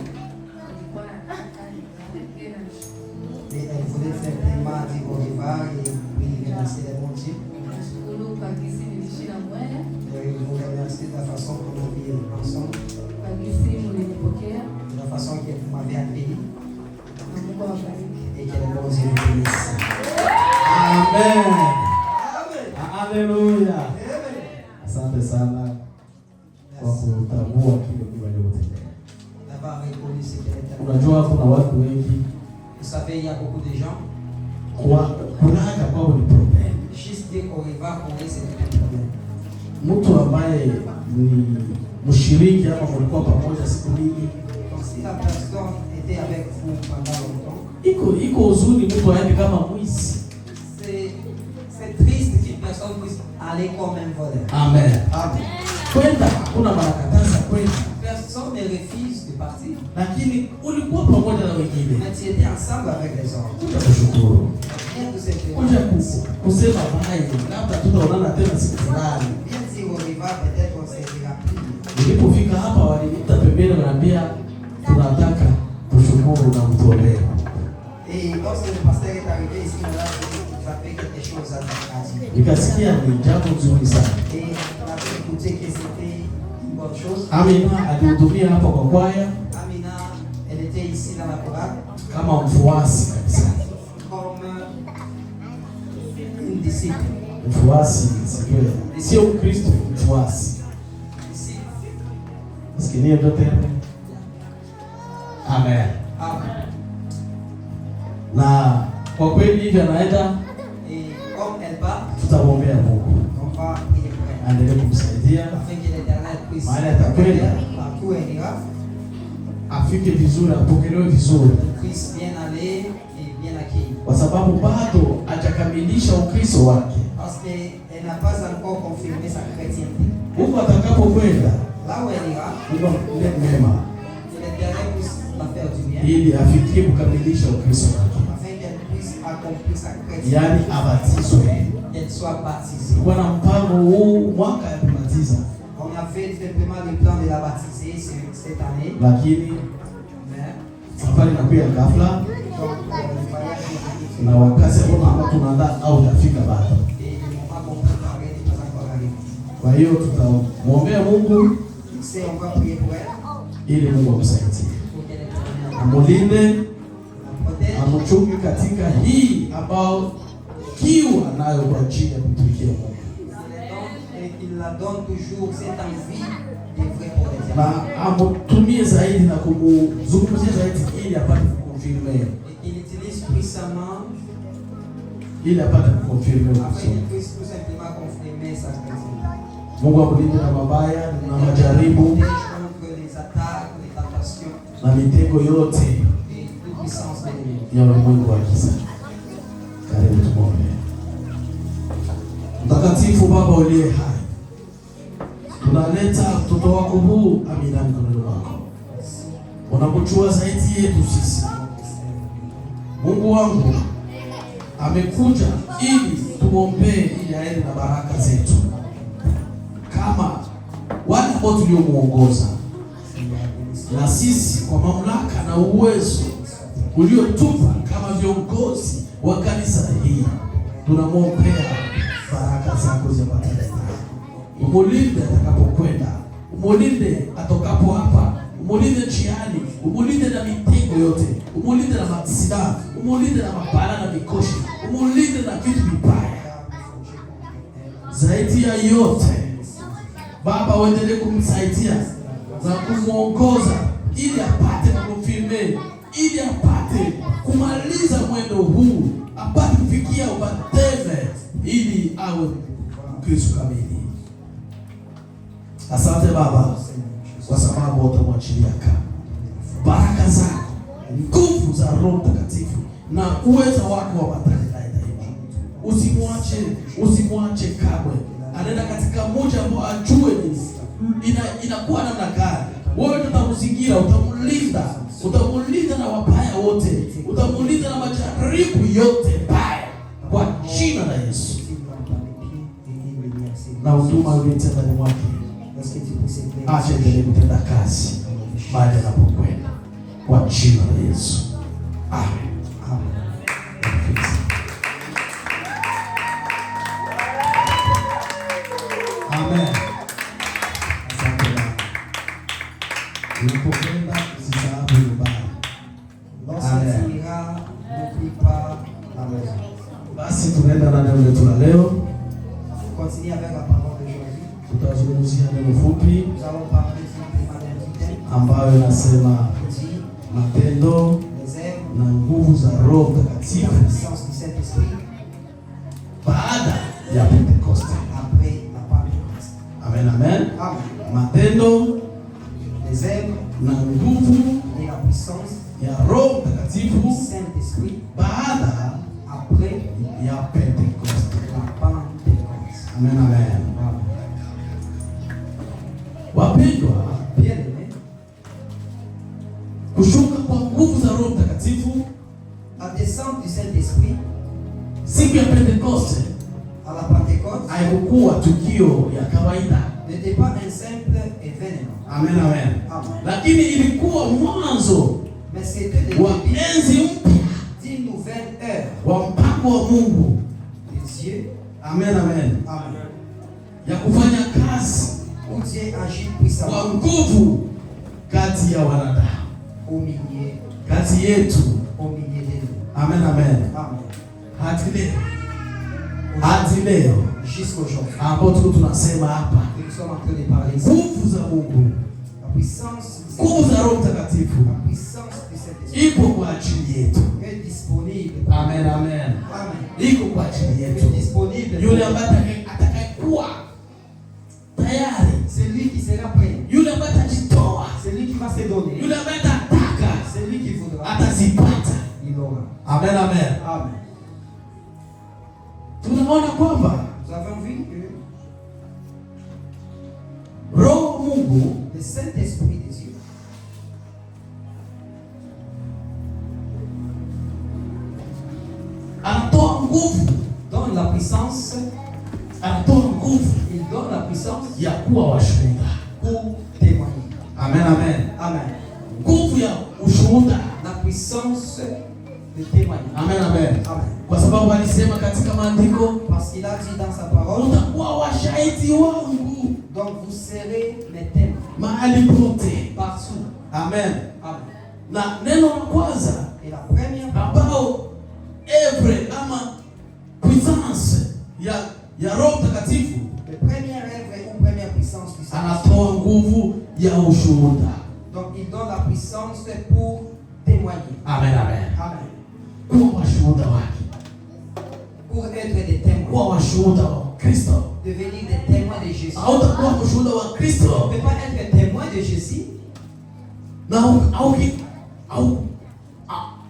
Et elle voulait simplement dire au revoir et puis remercier les bons Dieu. Et vous remercier de la façon que nous vivons ensemble, de la façon que vous m'avez accueilli et que les bons Dieu vous bénissent. Amen. Haleluya. Asante sana kwa kutambua kile Mungu aliyotendea. D'avoir reconnu ce qu'elle était. Unajua kuna watu wengi Vous savez, il y a beaucoup de gens. kulaga kwao ni problem. Juste dire au revoir pour eux, c'est un problème. Mtu ambaye ni mshiriki ama mlikuwa pamoja siku nyingi, Donc si la personne était avec vous pendant longtemps, iko uzuri mtu aende kama mwizi. c'est triste qu'une personne puisse aller comme un voleur. Amen. Amen. Kwenda kuna marakataza kwenda. Personne ne refuse de parti. lakini ulikuwa pamoja na wengine. Mais tu étais ensemble avec les autres. Kuja kushukuru, Viens tout simplement. kuja kusema bye, labda tutaonana tena siku fulani. Viens dire au revoir, peut-être on se dira plus. Nilipofika hapa waliniita pembeni, wananiambia tunataka tushukuru na mtuombee. Et lorsque le pasteur est arrivé ici, on a dit qu'il va faire quelque chose à dire. Nikasikia ni jambo nzuri sana. Et on a pu écouter que c'était une bonne chose. Amina alihudumia hapa kwa kwaya Amina, elle était ici dans la chorale kama mfuasi kabisa. comme une disciple. Mfuasi sio Mkristo, mfuasi. Sikinie ndote. Amen. Amen. Na kwa kweli hivi anaenda, Et comme elle part, tutamwombea Mungu on va prier pour elle. aendelee kumsaidia Afin que l'Éternel puisse mahali atakwenda partout elle ira, afike vizuri, apokelewe vizuri, puisse bien aller et bien accueillir. kwa sababu bado hajakamilisha Ukristo wake. Parce qu'elle n'a pas encore confirmé sa chrétienté. Mungu atakapokwenda, Là où elle ira, Mungu amtendee mema que l'Éternel puisse la faire du bien. ili afikie kukamilisha Ukristo wake, Afin qu'elle puisse accomplir sa chrétienté. yaani abatizwe. Qu'elle soit baptisée. Kulikuwa na mpango huu mwaka ya kubatiza, On a fait simplement le plan de la baptiser cette année. lakini Mais, safari inakuja ghafla donc, le voyage est na wakati ambao tunaandaa au tafika bado. et le moment qu'on préparait n'est pas encore arrivé. Kwa hiyo tutamwombea Mungu C'est on va prier pour elle, ili Mungu amsaidie, pour qu'elle ait amulinde, la protège, amchunge katika hii ambao kiu anayo kwa ajili ya kutumikia Mungu, et qu'il la donne toujours cette envie de vrai pour les na hommes. amtumie zaidi na kumzungumzia zaidi ili apate kukonfirme, Et qu'il utilise puissamment ili apate kukonfirme afin Ukristo. qu'il puisse tout simplement confirmer sa chrétienté. Mungu amlinde na mabaya na majaribu Protège contre les attaques, les tentations na mitego yote et toute puissance de l'ennemi. ya ulimwengu wa giza. Karibu tumwombe. Mtakatifu Baba uliye hai, tunaleta mtoto wako huu Amina mikononi mwako, unapojua zaidi yetu sisi. Mungu wangu amekuja ili tumwombee, ili aende na baraka zetu kama wale ambao tuliomuongoza, na sisi kwa mamlaka na uwezo uliotupa kama viongozi wa kanisa hii tunamwombea baraka zako zipatane naye. Umulinde atakapokwenda, umulinde atokapo hapa, umulinde njiani, umulinde na mitego yote, umulinde na maksida, umulinde na mabala na mikoshi, umulinde na vitu vibaya. Zaidi ya yote Baba, uendelee kumsaidia na kumwongoza ili apate kukonfirme, ili apate kumaliza mwendo huu, apate kufikia ubateme, ili awe Mkristo kamili. Asante Baba, kwa sababu utamwachilia kama baraka zako, nguvu za Roho Mtakatifu na uwezo wako wa batali naye daima. Usimwache kamwe. Anaenda katika moja ambao ajue inakuwa namna gani. Wewe utamzingira, utamulinda na wabaya wote, utamulinda na majaribu yote baya kwa jina la Yesu. Na huduma uliyotenda ndani mwake, acha endelee kutenda kazi mahali anapokwenda kwa jina la Yesu. Amen. Amen. Asante Baba. Unapokwenda usisahau nyumbani. Lorsque tu iras, n'oublie pas la maison. Basi tunaenda na neno letu la leo. Continue avec la parole d'aujourd'hui. Tutazungumzia neno fupi Nous allons parler simplement d'un thème ambayo inasema qui dit matendo les œuvres, na nguvu za Roho la Mtakatifu puissance du Saint-Esprit baada ya Pentekoste. après la Pentecôte. Amen, amen. Amen. Matendo Les œuvres na nguvu et la puissance ya Roho du Mtakatifu Saint-Esprit baada après ya Pentekoste. la Pentecôte. Amen, amen. Amen. Wapendwa, Bien-aimés, siku ya Pentekoste à la Pentecôte, haikukuwa tukio ya kawaida. n'était pas un simple événement. Amen, amen. Amen. Lakini ilikuwa mwanzo Mais c'était le wa début enzi mpya d'une nouvelle ère wa mpango wa Mungu. de Dieu. Amen, amen. Amen. Ya kufanya kazi Où Dieu agit kwa puissamment nguvu kati ya wanadamu, au milieu, kati yetu. au milieu de nous. Amen, amen. Amen. Hadi leo Jusqu'aujourd'hui. ambao tuko tunasema hapa, Nous sommes en train de parler ici. nguvu za Mungu, La puissance du nguvu za Saint-Esprit. Roho Mtakatifu La puissance du Saint-Esprit ipo kwa ajili yetu. est disponible. Amen, amen. Amen. Iko kwa ajili yetu. Est disponible. Yule ambaye atakayekuwa tayari, C'est lui qui sera prêt. yule ambaye atajitoa, C'est lui qui va se donner. yule ambaye atataka, C'est lui qui voudra. atazipata. Il aura. Amen, amen. Amen. Tunaona kwamba Nous avons vu que Roho Mungu le Saint-Esprit de Dieu anatoa nguvu, donne la puissance, anatoa nguvu il donne la puissance ya kuwa washuhuda. pour témoigner. Amen, amen. Amen. Nguvu ya ushuhuda. La puissance de témoigner. Amen, amen. Amen. Kwa sababu alisema katika maandiko, Parce qu'il a dit dans sa parole, utakuwa washahidi wangu donc vous serez mes témoins mahali pote. partout. Amen. Amen. Na neno la kwanza Et la première ambao evre ama puissance ya Roho Mtakatifu le premier œuvre ou première puissance du Saint-Esprit. anatoa nguvu ya ushuhuda. Donc il donne la puissance pour témoigner. Amen, amen. Amen. Kuwa washuhuda wake, Pour être des témoins. kuwa washuhuda wa Kristo. Devenir des témoins de Jésus. Hautakuwa mshuhuda wa On ne Kristo peut pas être témoin de Jésus na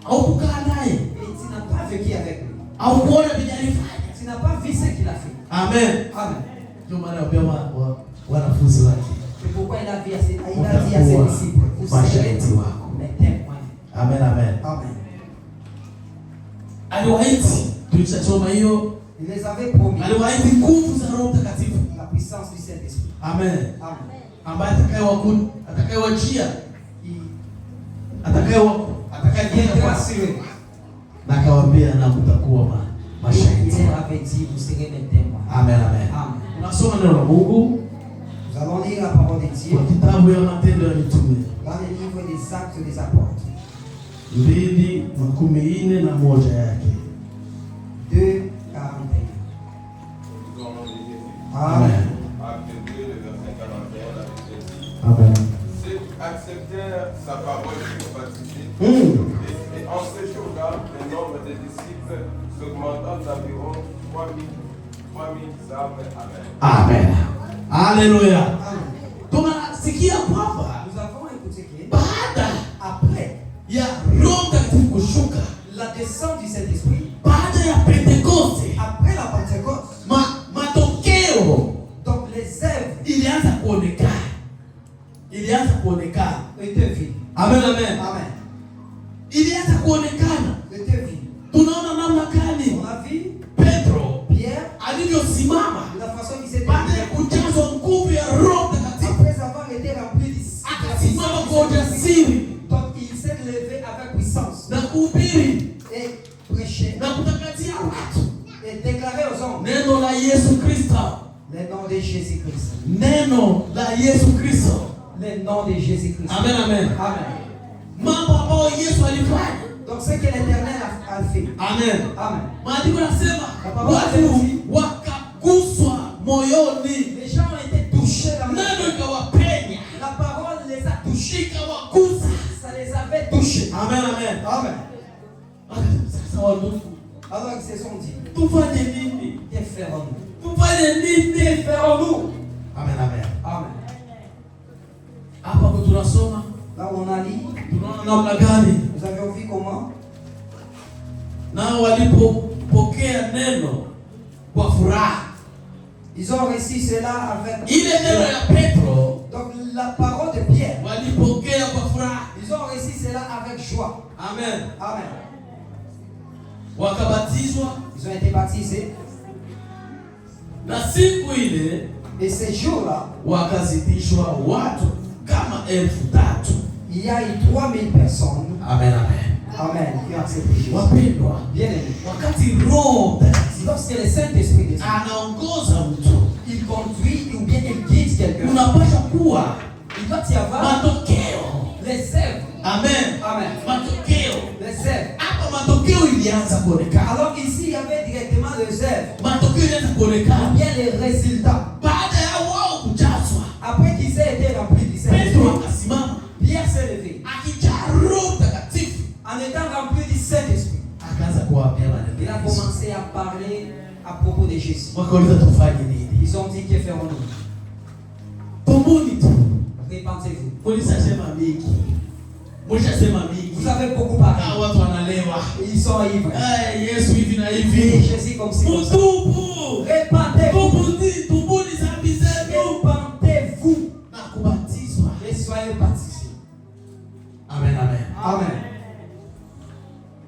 au kukaa naye et tu n'as pas vécu avec lui. au kuona vile alifanya. Tu n'as pas vu ce qu'il a fait. Amen. Amen. Ndio maana anambia wanafunzi wake, C'est pourquoi il a dit à ses disciples, vous serez mashahidi wako. mes témoins. Amen, amen. Amen. Aliwaahidi, tulishasoma hiyo, Il les avait promis aliwaahidi nguvu za Roho Mtakatifu. la puissance du Saint-Esprit. Amen. Amen. Ambaye atakayewajia, Il atakayejenga viendra kwao. sur eux. Na akawaambia na mtakuwa Il mashahidi. leur avait dit, vous serez mes témoins. Amen, amen. Amen. Tunasoma neno la Mungu Nous allons lire la parole de Dieu kwa kitabu ya Matendo ya Mitume dans le livre des Actes des Apôtres. 2:41 yake. 2:41. Amen. Acte 2, le verset 41, la Bible dit, Amen. ceux qui acceptèrent sa parole furent baptisés. Et en ce jour-là, le nombre des disciples s'augmenta d'environ 3000 âmes. Amen. Amen. Haleluya. Amen. Tunasikia kwamba Nous avons écouté que baada après ya Roho Mtakatifu kushuka, la descente du Saint-Esprit, baada ya Pentekoste, après la Pentecôte, matokeo donc les œuvres ilianza kuonekana. étaient vues. Amen, amen. Amen. Ilianza kuonekana. Étaient vues. Tunaona namna gani On a vu Petro Pierre, alivyosimama de la façon qu'il s'était baada ya kujazwa nguvu ya Roho Mtakatifu, après avoir été rempli de akasimama kwa ujasiri donc il s'est levé avec puissance na kuhubiri et prêché na kutangazia watu et déclaré aux hommes neno la Yesu Kristo, le nom de Jésus-Christ. neno la Yesu Kristo. Le nom de Jésus-Christ. Amen, amen. Amen. Mambo ambayo Yesu alifanya. Donc ce que l'Éternel a fait. Amen. Amen. Maandiko nasema watu wakaguswa moyoni, Les gens ont été touchés dans neno le ikawapenya, La parole les a touchés. ikawagusa. Ça les avait touchés. Amen, amen. Amen. Sasa wandugu, Alors ils se sont dit, tufanye nini? que ferons-nous? Tufanye nini? Que ferons-nous? Amen, amen. Amen. Hapa kwa tunasoma Là où on a lu, tunaona namna gani nous avions vu comment nao walipopokea neno kwa furaha. ils ont reçu cela avec Ile neno ya Petro donc la parole de Pierre. walipokea kwa furaha. Ils ont reçu cela avec joie. Amen. Amen. Wakabatizwa, Ils ont été baptisés. Na siku ile Et ces jours-là, wakazidishwa watu kama 3,000. il y a eu 3000 personnes. Amen, amen. Amen. Qui ont accepté Jésus. Wapendwa, Bien aimé. wakati Roho Mtakatifu Lorsque le Saint-Esprit descend, anaongoza mtu, il conduit ou bien il guide quelqu'un. unapaswa kuwa Il doit y avoir matokeo. les œuvres. Amen. Amen. Matokeo. Les œuvres. Hapa matokeo ilianza kuonekana. Alors ici, il y avait directement les œuvres. Matokeo ilianza Ou kuonekana bien les résultats. baada ya wao kujazwa. Après qu'ils aient été remplis du Petro Saint-Esprit, akasimama Pierre s'est levé. akijaa Roho Mtakatifu, En étant rempli du Saint-Esprit, akaanza kuwaambia il a maneno ya Yesu. commencé à parler à propos de Jésus. Wakauliza tufanye nini? Ils ont dit, que ferons-nous? Tubuni tu. Répentez-vous. Mulishasema mingi. Mulishasema mingi. Vous avez beaucoup parlé. Watu wanalewa. Ils sont ivres. Yesu hivi na Et hivi. Jésus comme si comme ça. Mutubu. Répentez-vous. Tubuni dhambi zenu Répentez-vous. na kubatizwa. Et soyez baptisés. Amen, amen. Amen.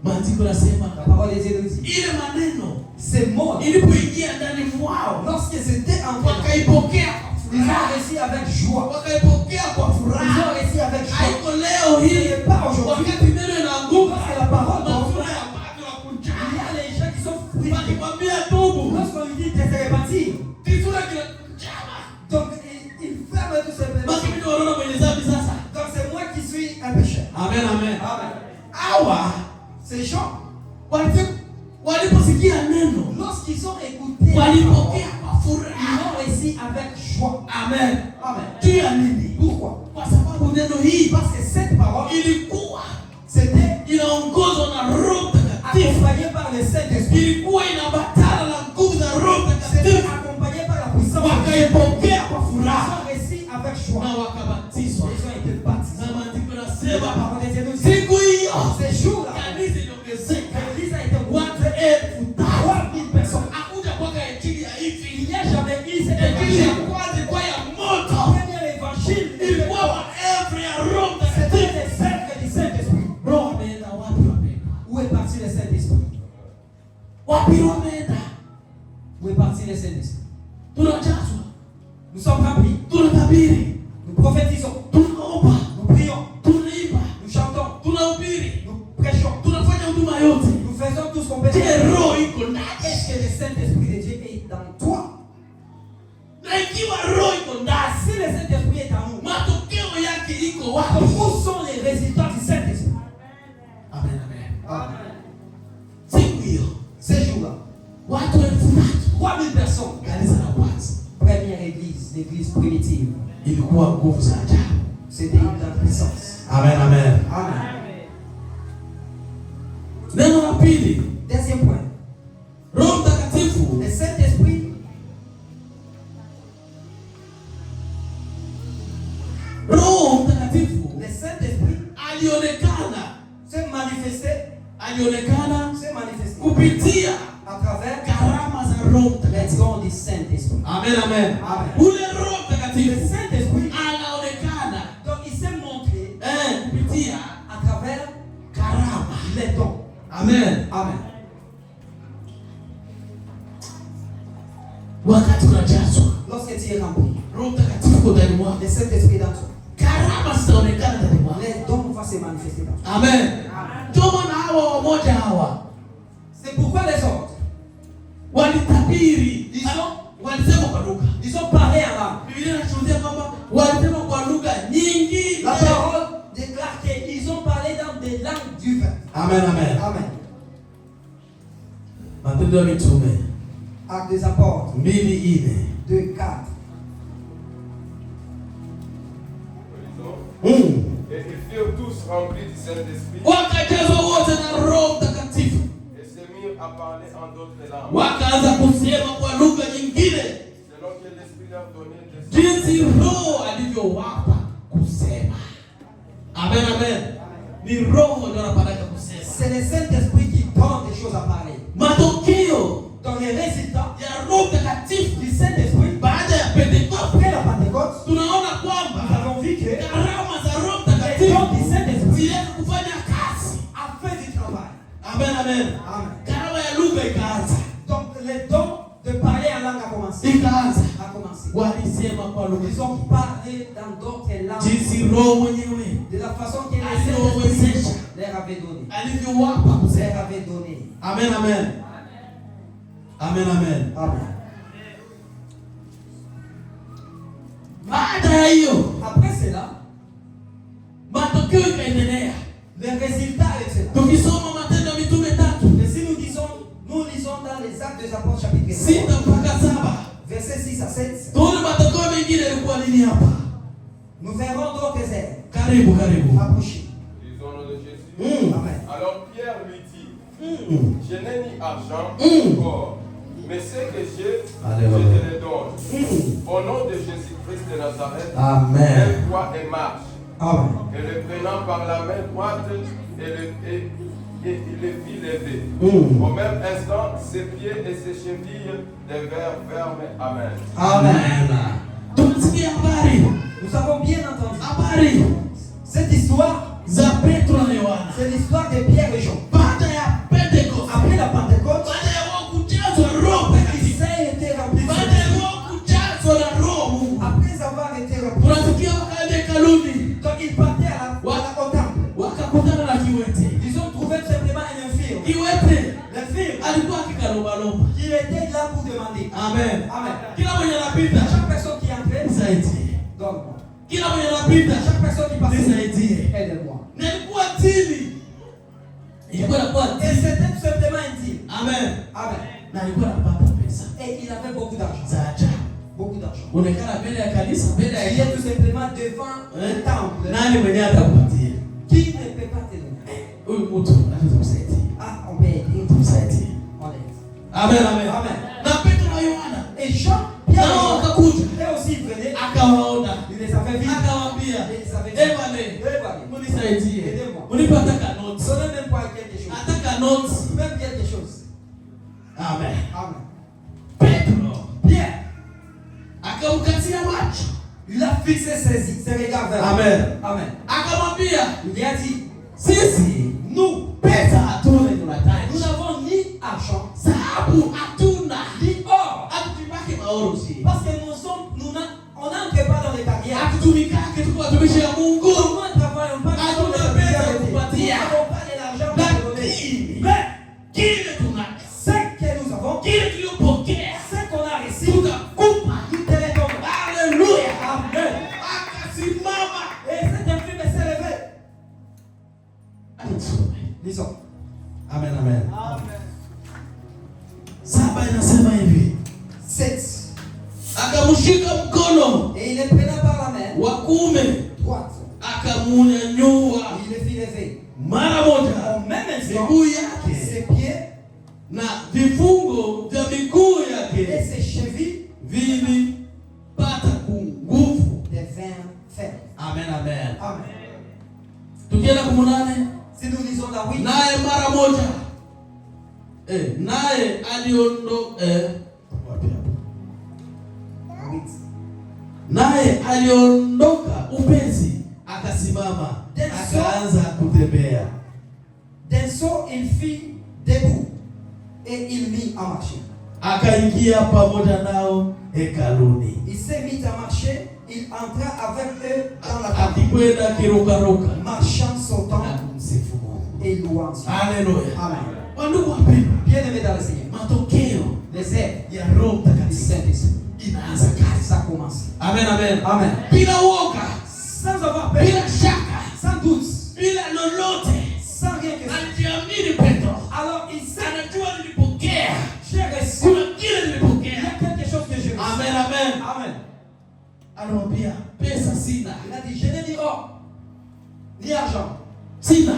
Maandiko nasema La parole de Dieu nous dit, ile maneno ces mots, ilipoingia ndani mwao lorsque c'était en toi, wakaipokea ils ont reçu avec joie. wakaipokea kwa Ils furaha. ont reçu avec joie. Haiko leo Ce hii n'est pas aujourd'hui. wakati neno inaanguka, Lorsque la parole tombe, mafuta ya bado ya il y kujaa. a les gens qui sont frustrés. Wakikwambia tubu, Lorsqu'on lui dit de se repentir, kisura kinajaa. donc il ferme tout simplement. Basi mimi naona mwenye dhambi sasa. Donc c'est moi qui suis un pécheur. Amen, amen. Amen. Hawa Ces gens, waliposikia neno lorsqu'ils ont écouté, walipokea kwa ils furaha. ont reçu avec joie. Amen. Amen. Juu ya nini? Pourquoi? Kwa sababu neno hii Parce que cette parole, ilikuwa c'était inaongozwa na Roho Mtakatifu, accompagné par le Saint-Esprit. ilikuwa inaambatana na nguvu za Roho C'était Mtakatifu, accompagné par la puissance de Dieu. wakaipokea kwa Ils furaha ont reçu avec joie. na wakabatizwa. Ils ont été baptisés. Na maandiko La nasema parole de Dieu nous dit, siku hiyo ces jours-là, kanisa iliongezeka, l'église a été watu ouverte. 3,000. 3000 personnes. Hakuja kwaka injili ya Il hivi. n'y a jamais eu cet Injili ya évangile. kwanza ilikuwa ya Le moto, premier évangile, ilikuwa maelfu ya Roho c'était Mtakatifu. les œuvres du Saint-Esprit. Roho ameenda wapi wapendwa? Où est parti le Saint-Esprit? Wapi Roho ameenda? Où est parti le Saint-Esprit? Tunajazwa, Nous sommes remplis. tunatabiri, Nous prophétisons. tunaomba, Nous prions. tunaimba, Nous chantons. tunahubiri, Nous prêchons. tunafanya huduma yote. Nous faisons tout ce qu'on peut Je, faire. Roho iko ndani. Est-ce que le Saint-Esprit de Dieu est dans toi? Na ikiwa Roho iko ndani, Si le Saint-Esprit est en nous, matokeo yake iko donc wapi? où sont les résultats du Saint-Esprit? Amen, amen. Amen. Siku hiyo Ces jours-là, watu 3,000, 3000 personnes. kanisa la kwanza Première église, l'église primitive. ilikuwa nguvu za ajabu. C'était une grande puissance. Amen, amen. Amen. Neno la pili, Deuxième point. Roho Mtakatifu Le Saint-Esprit Roho Mtakatifu le Saint-Esprit alionekana s'est manifesté kupitia à travers karama za Roho les Mtakatifu. dons du Saint-Esprit. Amen, amen. Amen. Ule Roho Le Mtakatifu Saint-Esprit, anaonekana donc il s'est montré kupitia à travers karama. les dons. Amen. Amen. Wakati unajazwa Lorsque tu es rempli, Roho Mtakatifu kwa ndani mwako, le Saint-Esprit dans toi, karama zitaonekana ndani mwako. les dons vont se manifester dans toi. Amen. Ndio maana hawa wamoja hawa C'est pourquoi les autres, walitabiri, walisema kwa lugha. ils ont parlé en langue. Biblia inashuhudia kwamba walisema kwa lugha nyingi. La parole déclare qu'ils ont parlé dans des langues diverses. Amen, amen. Amen. Matendo ya Mitume Actes des Apôtres 2:4. 2:4. Et ils furent tous remplis du Saint-Esprit Wakajazwa wote na Roho Mtakatifu, et se mirent à parler en d'autres langues, wakaanza kusema kwa lugha nyingine selon que l'Esprit leur donnait des jinsi Roho alivyowapa kusema. Amen, amen. Ni Roho ndio anapataka kusema. C'est le Saint-Esprit qui donne des choses à parler. Matokeo Donc les résultats ya Roho Mtakatifu du Saint-Esprit, baada ya Pentekoste, après la Pentecôte, tunaona nous kwamba avons vu que les karama za Roho dons du Mtakatifu Saint-Esprit zilianza kufanya kazi. a fait du travail. Amen, amen. Amen. Karama ya lugha ikaanza. alisema kwa lugha. Ils ont parlé dans d'autres langues. Jinsi Roho mwenyewe De la façon que les aliowezesha, Saints leur avaient donné. alivyowapa Leur kusema. avaient donné. Amen, amen. Amen, amen. Amen. Baada ya hiyo, Après cela, matokeo ikaendelea. le résultat est cela. Tukisoma Matendo ya Mitume 3, Et si nous lisons dans les Actes des Apôtres chapitre 6 3, mpaka 7, versets 6 à 7, tuone matokeo mengine yalikuwa nini hapa. nous verrons d'autres airs. Karibu, karibu. Approchez. Disons au nom de Jésus. Amen. Alors Pierre lui dit, je n'ai ni argent ni or, mais ce que j'ai, je te le donne. Au nom de Jésus-Christ de Nazareth, Amen. lève-toi et marche. Amen. Et le prenant par la main droite, il le fit lever. Au même instant, ses pieds et ses chevilles devinrent fermes. Amen. Amen. Tumesikia habari, Nous avons bien entendu. habari Cette histoire, za Petro na Yohana. c'est l'histoire de Pierre et Jean. Baada ya Pentecost, Après la Pentecôte, baada ya wao kujazwa Roho ils Mtakatifu, été remplis. baada ya wao kujazwa na Roho Mungu, Après avoir été remplis, tunasikia wakaenda hekaluni, donc ils partaient au temple. wakakutana na kiwete. Ils ont trouvé tout simplement un infirme. Kiwete L'infirme alikuwa akikalombalomba. qui était là pour demander. Amen. Amen. Kila mwenye anapita Chaque personne qui entrait, nisaidie, donne-moi. kila mwenye anapita Chaque personne qui passait, nisaidie. aide-moi. Na ilikuwa tini, ilikuwa inakuwa Et tini. c'était tout simplement intime. Amen. Amen. Na alikuwa anapata pesa Et il avait beaucoup d'argent. za ajabu. Beaucoup d'argent. Unaonekana mbele ya kanisa, mbele ya Il est tout simplement devant un temple. nani mwenye atakupatia? Qui ne peut pas te donner? Huyu mtu anaweza kusaidia. Ah, on peut aider. Tumsaidie. On aide. Amen, amen. Amen. Na Petro na Yohana Et Jean, Pierre, nao et wakakuja, aussi venait, akawaona, il les avait vus. akawaambia, Et ils avaient dit, bwana, Evalie, munisaidie, aidez-moi. unipe ataka notes, Donnez même pas quelque chose. ataka notes. Même quelque chose. Amen. Amen. Petro Pierre, akamkatia macho, il a fixé ses regards vers lui. Amen. Amen. akamwambia, Il lui a dit, sisi nous, pesa hatuna, nous tunahitaji n'avons ni argent, sababu hatuna, ni or. hatutubaki maorosi, Parce que on n'entre pas dans les carrières. hatutumikake, tuko watumishi wa Mungu, Comment travaillons pas dans les hatuna carrières? pesa Nous kupatia, n'avons pas de l'argent pour donner. lakini Mais kile tunacho, ce que nous avons, kile tuliyopokea ce qu'on a reçu, tutakupa. nous te le donnons. Haleluya! Amen. Akasimama. Et cet infirme s'est levé. Acha tusome. Lisons. Amen, amen. Saba inasema hivi, 7. akamshika mkono Et il le prenait par la main wa kuume, droite. akamunyanyua Il le fit lever. mara moja, Au même instant, miguu yake ses pieds na vifungo vya miguu et yake ses chevilles vilipata nguvu. devinrent fermes. Amen, amen. Amen. Tukienda kumunane, Si nous lisons la 8, naye mara moja naye aliondoka wapi hapo? la 8. Naye aliondoka upesi, akasimama, akaanza kutembea. D'un saut, il fit debout et il mit à marcher. Akaingia pamoja nao hekaluni, Il s'est mis à marcher, il entra avec eux dans la tente, akikwenda kirukaruka marchant, sautant na kumsifu Mungu. et louant Dieu. Haleluya! Amen. Wandugu wapendwa, Bien-aimés dans le Seigneur, matokeo les œuvres ya Roho du Mtakatifu Saint-Esprit, inaanza kazi. ça commence. Amen, amen. Amen. Bila uoga, Sans avoir peur, bila shaka, sans doute, bila lolote, sans rien que ça. alijiamini Petro. Alors il sait, Anajua nilipokea, j'ai reçu. kuna kile Il y nilipokea. a quelque chose que j'ai reçu. Amen, amen. Amen. Anamwambia pesa sina, Il a dit, je n'ai ni or, ni argent. sina,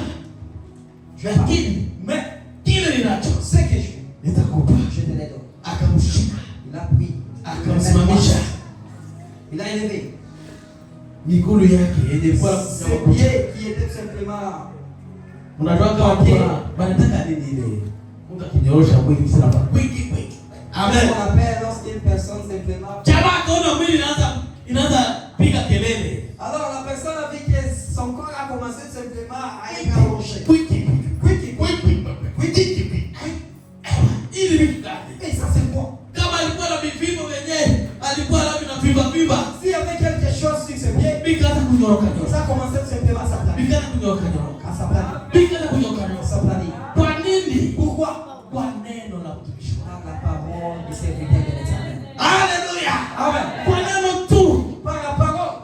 Je n'ai pas. lakini Mais kile ninacho ce que j'ai, nitakupa. je te le donne. Akamshika, Il a pris. akamsimamisha, Il a élevé. miguu yake yenye ilikuwa Ses pieds qui étaient tout simplement. unajua kama kuna wanataka nini ile mtu akinyoosha mwili sana kwa kwiki kwiki. Ce Amen. qu'on appelle lorsqu'une personne simplement. Jamaa kaona mwili inaanza piga kelele. Alors la personne a vu que son corps a commencé simplement à écarcher. Kwiki Quick, kwiki. Ili vitu gani? et ça c'est quoi? Kama alikuwa na mivimbo wenyewe, alikuwa na vimba s'il y avait quelque chose sur ses pieds, bikaanza kunyoroka nyoroka, ça commençait simplement à s'aplaner. bikaanza kunyoroka nyoroka, À s'aplaner. bikaanza kunyoroka À nyoroka. s'aplaner. Kwa nini? Pourquoi? Kwa neno la mtumishi wake. Par la parole du serviteur de l'Éternel. Haleluya. Amen. Kwa neno tu, Par la parole.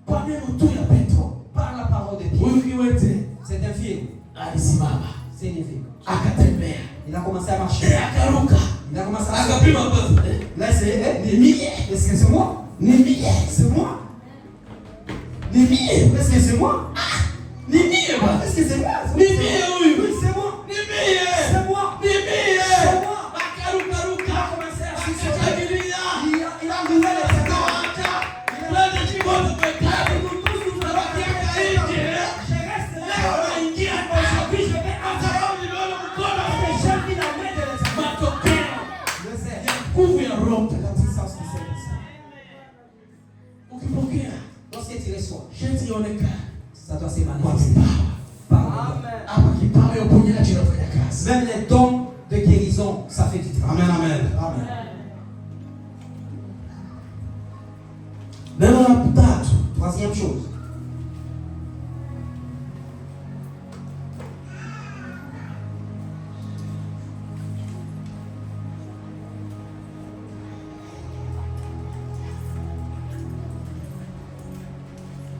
kwa neno tu ya Petro. Par la parole de Huyu Dieu. kiwete C'est un film. alisimama, C'est une vie. akatembea, Il a commencé à marcher. akaruka, Il a commencé à akapima basi. Là, c'est. Ni mie, Est-ce que c'est moi? ni mie, C'est moi. ni mie, Est-ce que c'est moi? ni mie basi. Est-ce que c'est moi? Ni mie huyu. Oui, c'est moi. Ni mie. C'est moi. Ni mie. C'est moi. Akaruka, akashangilia. Il a ouvert les secrets. Twende Chibongo tumekaa. Tunabaki hapa nje. Je reste là. Leo naingia Aujourd'hui, je vais hata entrer. leo niliona mkono. J'ai mis la main de l'Éternel. Matokeo Je sais. ya nguvu ya Roho Mtakatifu. La puissance du Saint-Esprit. Ukipokea Lorsque tu reçois, sheti ionekane ça doit se kwa manifester. vipawa. Par le don. Hapa kipawa ya uponyaji inafanya kazi. Même les dons de guérison, ça fait du travail. Amen, amen. Amen. Neno la tatu, Troisième chose.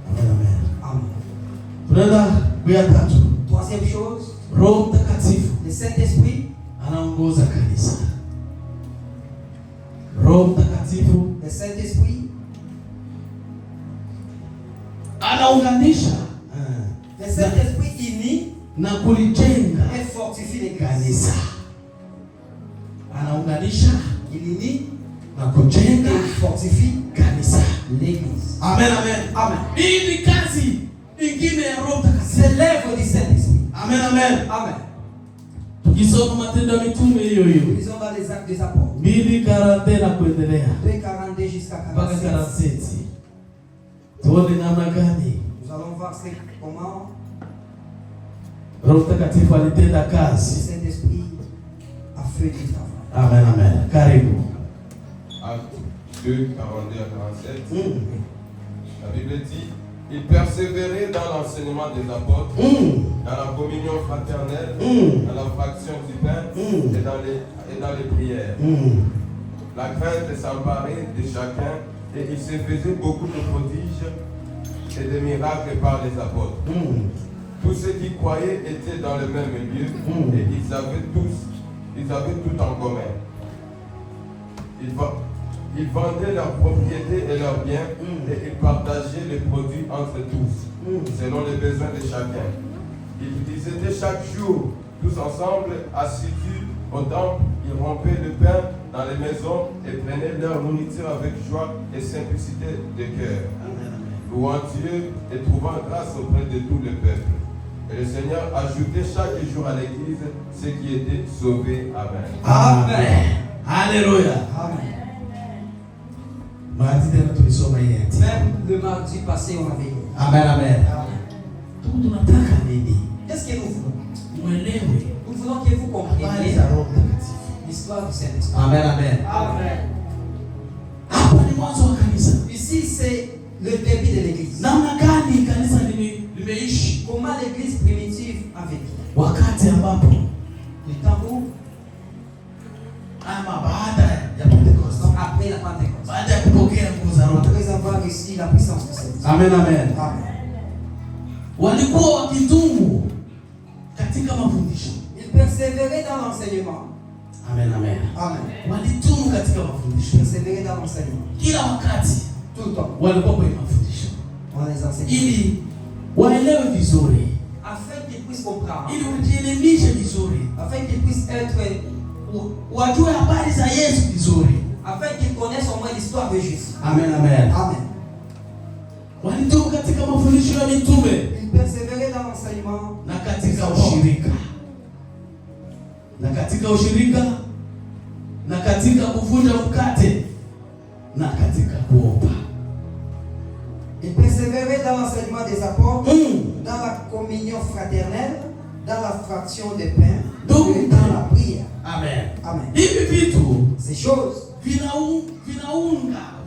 amen, amen. Amen. Tunaenda kuya tatu. Troisième chose, Roho Mtakatifu le Saint-Esprit, anaongoza kanisa. Roho Mtakatifu le Saint-Esprit, anaunganisha le Saint-Esprit unit na kulijenga et fortifie l'Église. kanisa. Anaunganisha Il unit na kujenga et fortifie kanisa. l'Église. Amen, amen. Amen. Hii ni kazi ingine ya Roho Mtakatifu. C'est l'œuvre du Saint-Esprit. Amen, amen. Amen. Tukisoma Matendo ya Mitume hiyo Nous hiyo lisons dans les actes des apôtres. 2:40 na kuendelea 2:42 jusqu'à mpaka 47. 47. Tuone namna gani Nous allons voir comment Roho Mtakatifu alitenda le kazi. Saint-Esprit a fait du travail. Amen, amen. Karibu. Acte 2, 42 à 47. La Bible dit, ils persévéraient dans l'enseignement des apôtres, dans la communion fraternelle, dans la fraction du pain et dans les prières. La crainte s'emparait de chacun et il se faisait beaucoup de prodiges et de miracles par les apôtres. Tous ceux qui croyaient étaient dans le même lieu et ils avaient tout en commun. Ils vendaient leurs propriétés et leurs biens et ils partageaient les produits entre tous, selon les besoins de chacun. Ils étaient chaque jour tous ensemble assidus au temple, ils rompaient le pain dans les maisons et prenaient leur nourriture avec joie et simplicité de cœur, louant Dieu et trouvant grâce auprès de tout le peuple. Et le Seigneur ajoutait chaque jour à l'église ceux qui étaient sauvés. Amen. Amen. Alléluia. Amen. Mardi tena tulisoma hii ati. Même le mardi passé, on avait dit. Amen, amen. Amen. Tuko tunataka nini? Qu'est-ce que nous voulons? Mwelewe Nous voulons que vous habari compreniez za Roho Mtakatifu. l'histoire du Saint-Esprit. Amen, amen. Amen. Hapa ni mwanzo wa kanisa. Ici, c'est le début de l'église. Namna gani kanisa limeishi Comment l'église primitive a vécu. wakati ambapo Du temps où, ama baada ya Pentecost, donc après la Pentecôte. baada ya kupokea nguvu za Roho. Après avoir reçu la puissance du Saint-Esprit. Amen, amen. Amen. Walikuwa wakidumu katika mafundisho. Ils persévéraient dans l'enseignement. Amen, amen. Amen. Walidumu katika mafundisho. Persévérer dans l'enseignement. Kila wakati Tout le temps. walikuwa kwenye mafundisho On les enseigne. ili waelewe vizuri, Afin qu'ils puissent comprendre. ili wajielimishe vizuri, Afin qu'ils puissent être. wajue habari za Yesu vizuri. Afin qu'ils connaissent au moins l'histoire de Jésus. Amen, amen. Amen. Walidumu katika mafundisho ya mitume Ils persévéraient dans l'enseignement. na katika ushirika, na katika ushirika, na katika kuvunja mkate, na katika kuomba. Ils persévéraient dans l'enseignement des apôtres, dans la communion fraternelle, dans la fraction des pains, Donc, et dans la prière. Amen. Amen. Hivi vitu Ces choses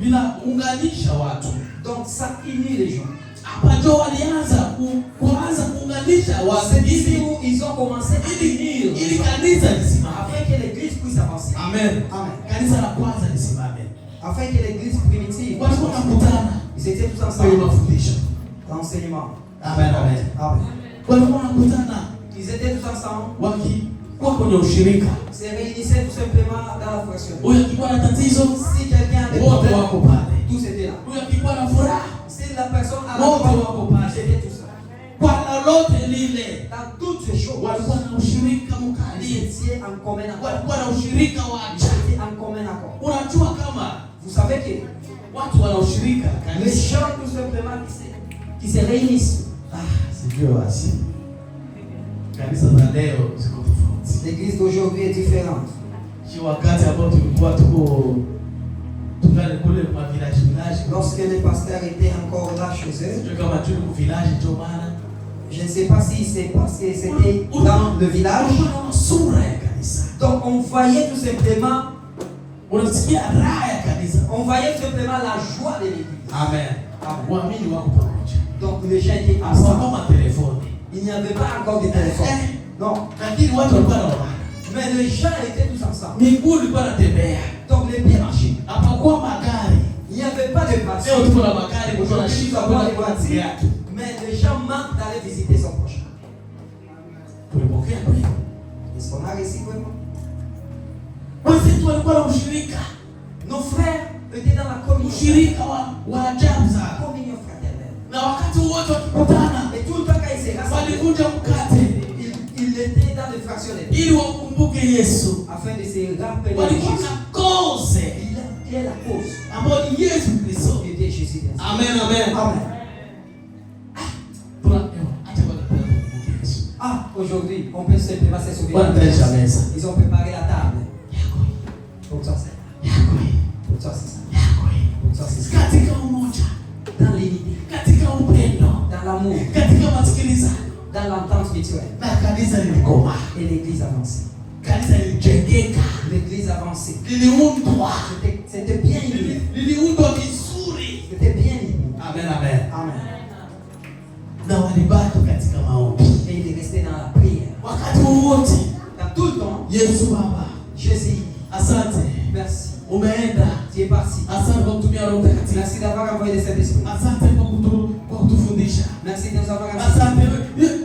vinaunganisha watu. Donc ça unit les gens. Hapa ndio walianza kuunganisha watu. C'est ici où ils ont commencé à unir ili kanisa lisimame. afin que l'église puisse avancer. Amen. Amen. Kanisa la kwanza lisimame. Afin que l'église primitive Walikuwa wanakutana ils étaient tous kwenye ensemble. mafundisho. L'enseignement. Amen, amen. Amen. Walikuwa wanakutana Ils étaient tous ensemble. wakikuwa kwenye ushirika. Se réunissaient tout simplement dans la fraction. Huyu akikuwa na tatizo, Si quelqu'un a des wote problèmes, wako pale. tous étaient là. Huyu akikuwa na furaha, Si la personne a la wote foi, wako pale. c'était tout ça. Kwa lolote lile Dans toutes ces choses, walikuwa na ushirika ils mkali, étaient en commun accord. walikuwa na ushirika wa Ils ajabu. étaient en commun accord. Unajua kama Vous savez que watu wana ushirika les kanisa, gens tout simplement qui se réunissent. sijui basi kanisa za leo ziko tofauti. L'église d'aujourd'hui est différente. Si wakati ambao tulikuwa tukale kule kwa village, Lorsque les pasteurs étaient encore là chez eux, sijui kama tuli ku village ndio maana je ne sais pas si c'est parce que c'était dans le village. unaona sura ya kanisa, Donc on voyait tout simplement, unasikia raha ya kanisa. on voyait tout simplement la joie de l'église. Amen. Amen. Waamini wako pamoja. Donc les gens étaient Hapa ensemble. kama telefoni. Il n'y avait pas encore de téléphone. Non. Lakini watu walikuwa wanaona. Mais les gens étaient tous ensemble. Miguu ilikuwa inatembea. Donc les pieds marchaient. Hapakuwa magari. Il n'y avait pas de Leo voiture. tuko na magari, mtu anashika kwenda kwa kazi yake. Mais les gens manquent d'aller visiter son prochain. Tulipokea kweli. Est-ce qu'on a réussi vraiment? Wenzetu walikuwa na ushirika. Nos frères étaient dans la communion. Ushirika wa ajabu La sana. communion fraternelle. Na wakati wote wakikutana, Et tout le temps quand ils se rassemblaient, walivunja mkate ils étaient dans les fractionnels. ili wakumbuke Yesu. Afin de se rappeler de Walikuwa Jésus. na cause Il est la cause. ambayo ni Yesu Kristo. Il était Jésus. Amen, amen. Amen. Acha kwanza kumbuke Yesu. Ah, aujourd'hui, on peut simplement se souvenir. Wanatayarisha meza. Ils ont préparé la table. Yako hii. Pour toi, c'est ça. Yako hii. Pour toi, c'est ça. Yako hii. Pour toi, c'est ça. Katika umoja, Dans l'unité, katika upendo, dans l'amour, katika masikilizano, dans l'entente mutuelle. na kanisa lilikoma, Et l'église avançait. kanisa lilijengeka, L'église avançait. liliundwa, C'était bien uni. liliundwa vizuri. C'était bien uni. Amen, amen. Amen. Na walibaki katika maombi Et il est resté dans la prière. wakati wowote. Dans tout le temps, Yesu Baba, Jésus, asante, merci. umeenda. Tu es parti. Asante kwa kutumia Roho Mtakatifu. Merci d'avoir envoyé le Saint-Esprit. Asante kwa kutufundisha. Merci de nous avoir envoyé. Asante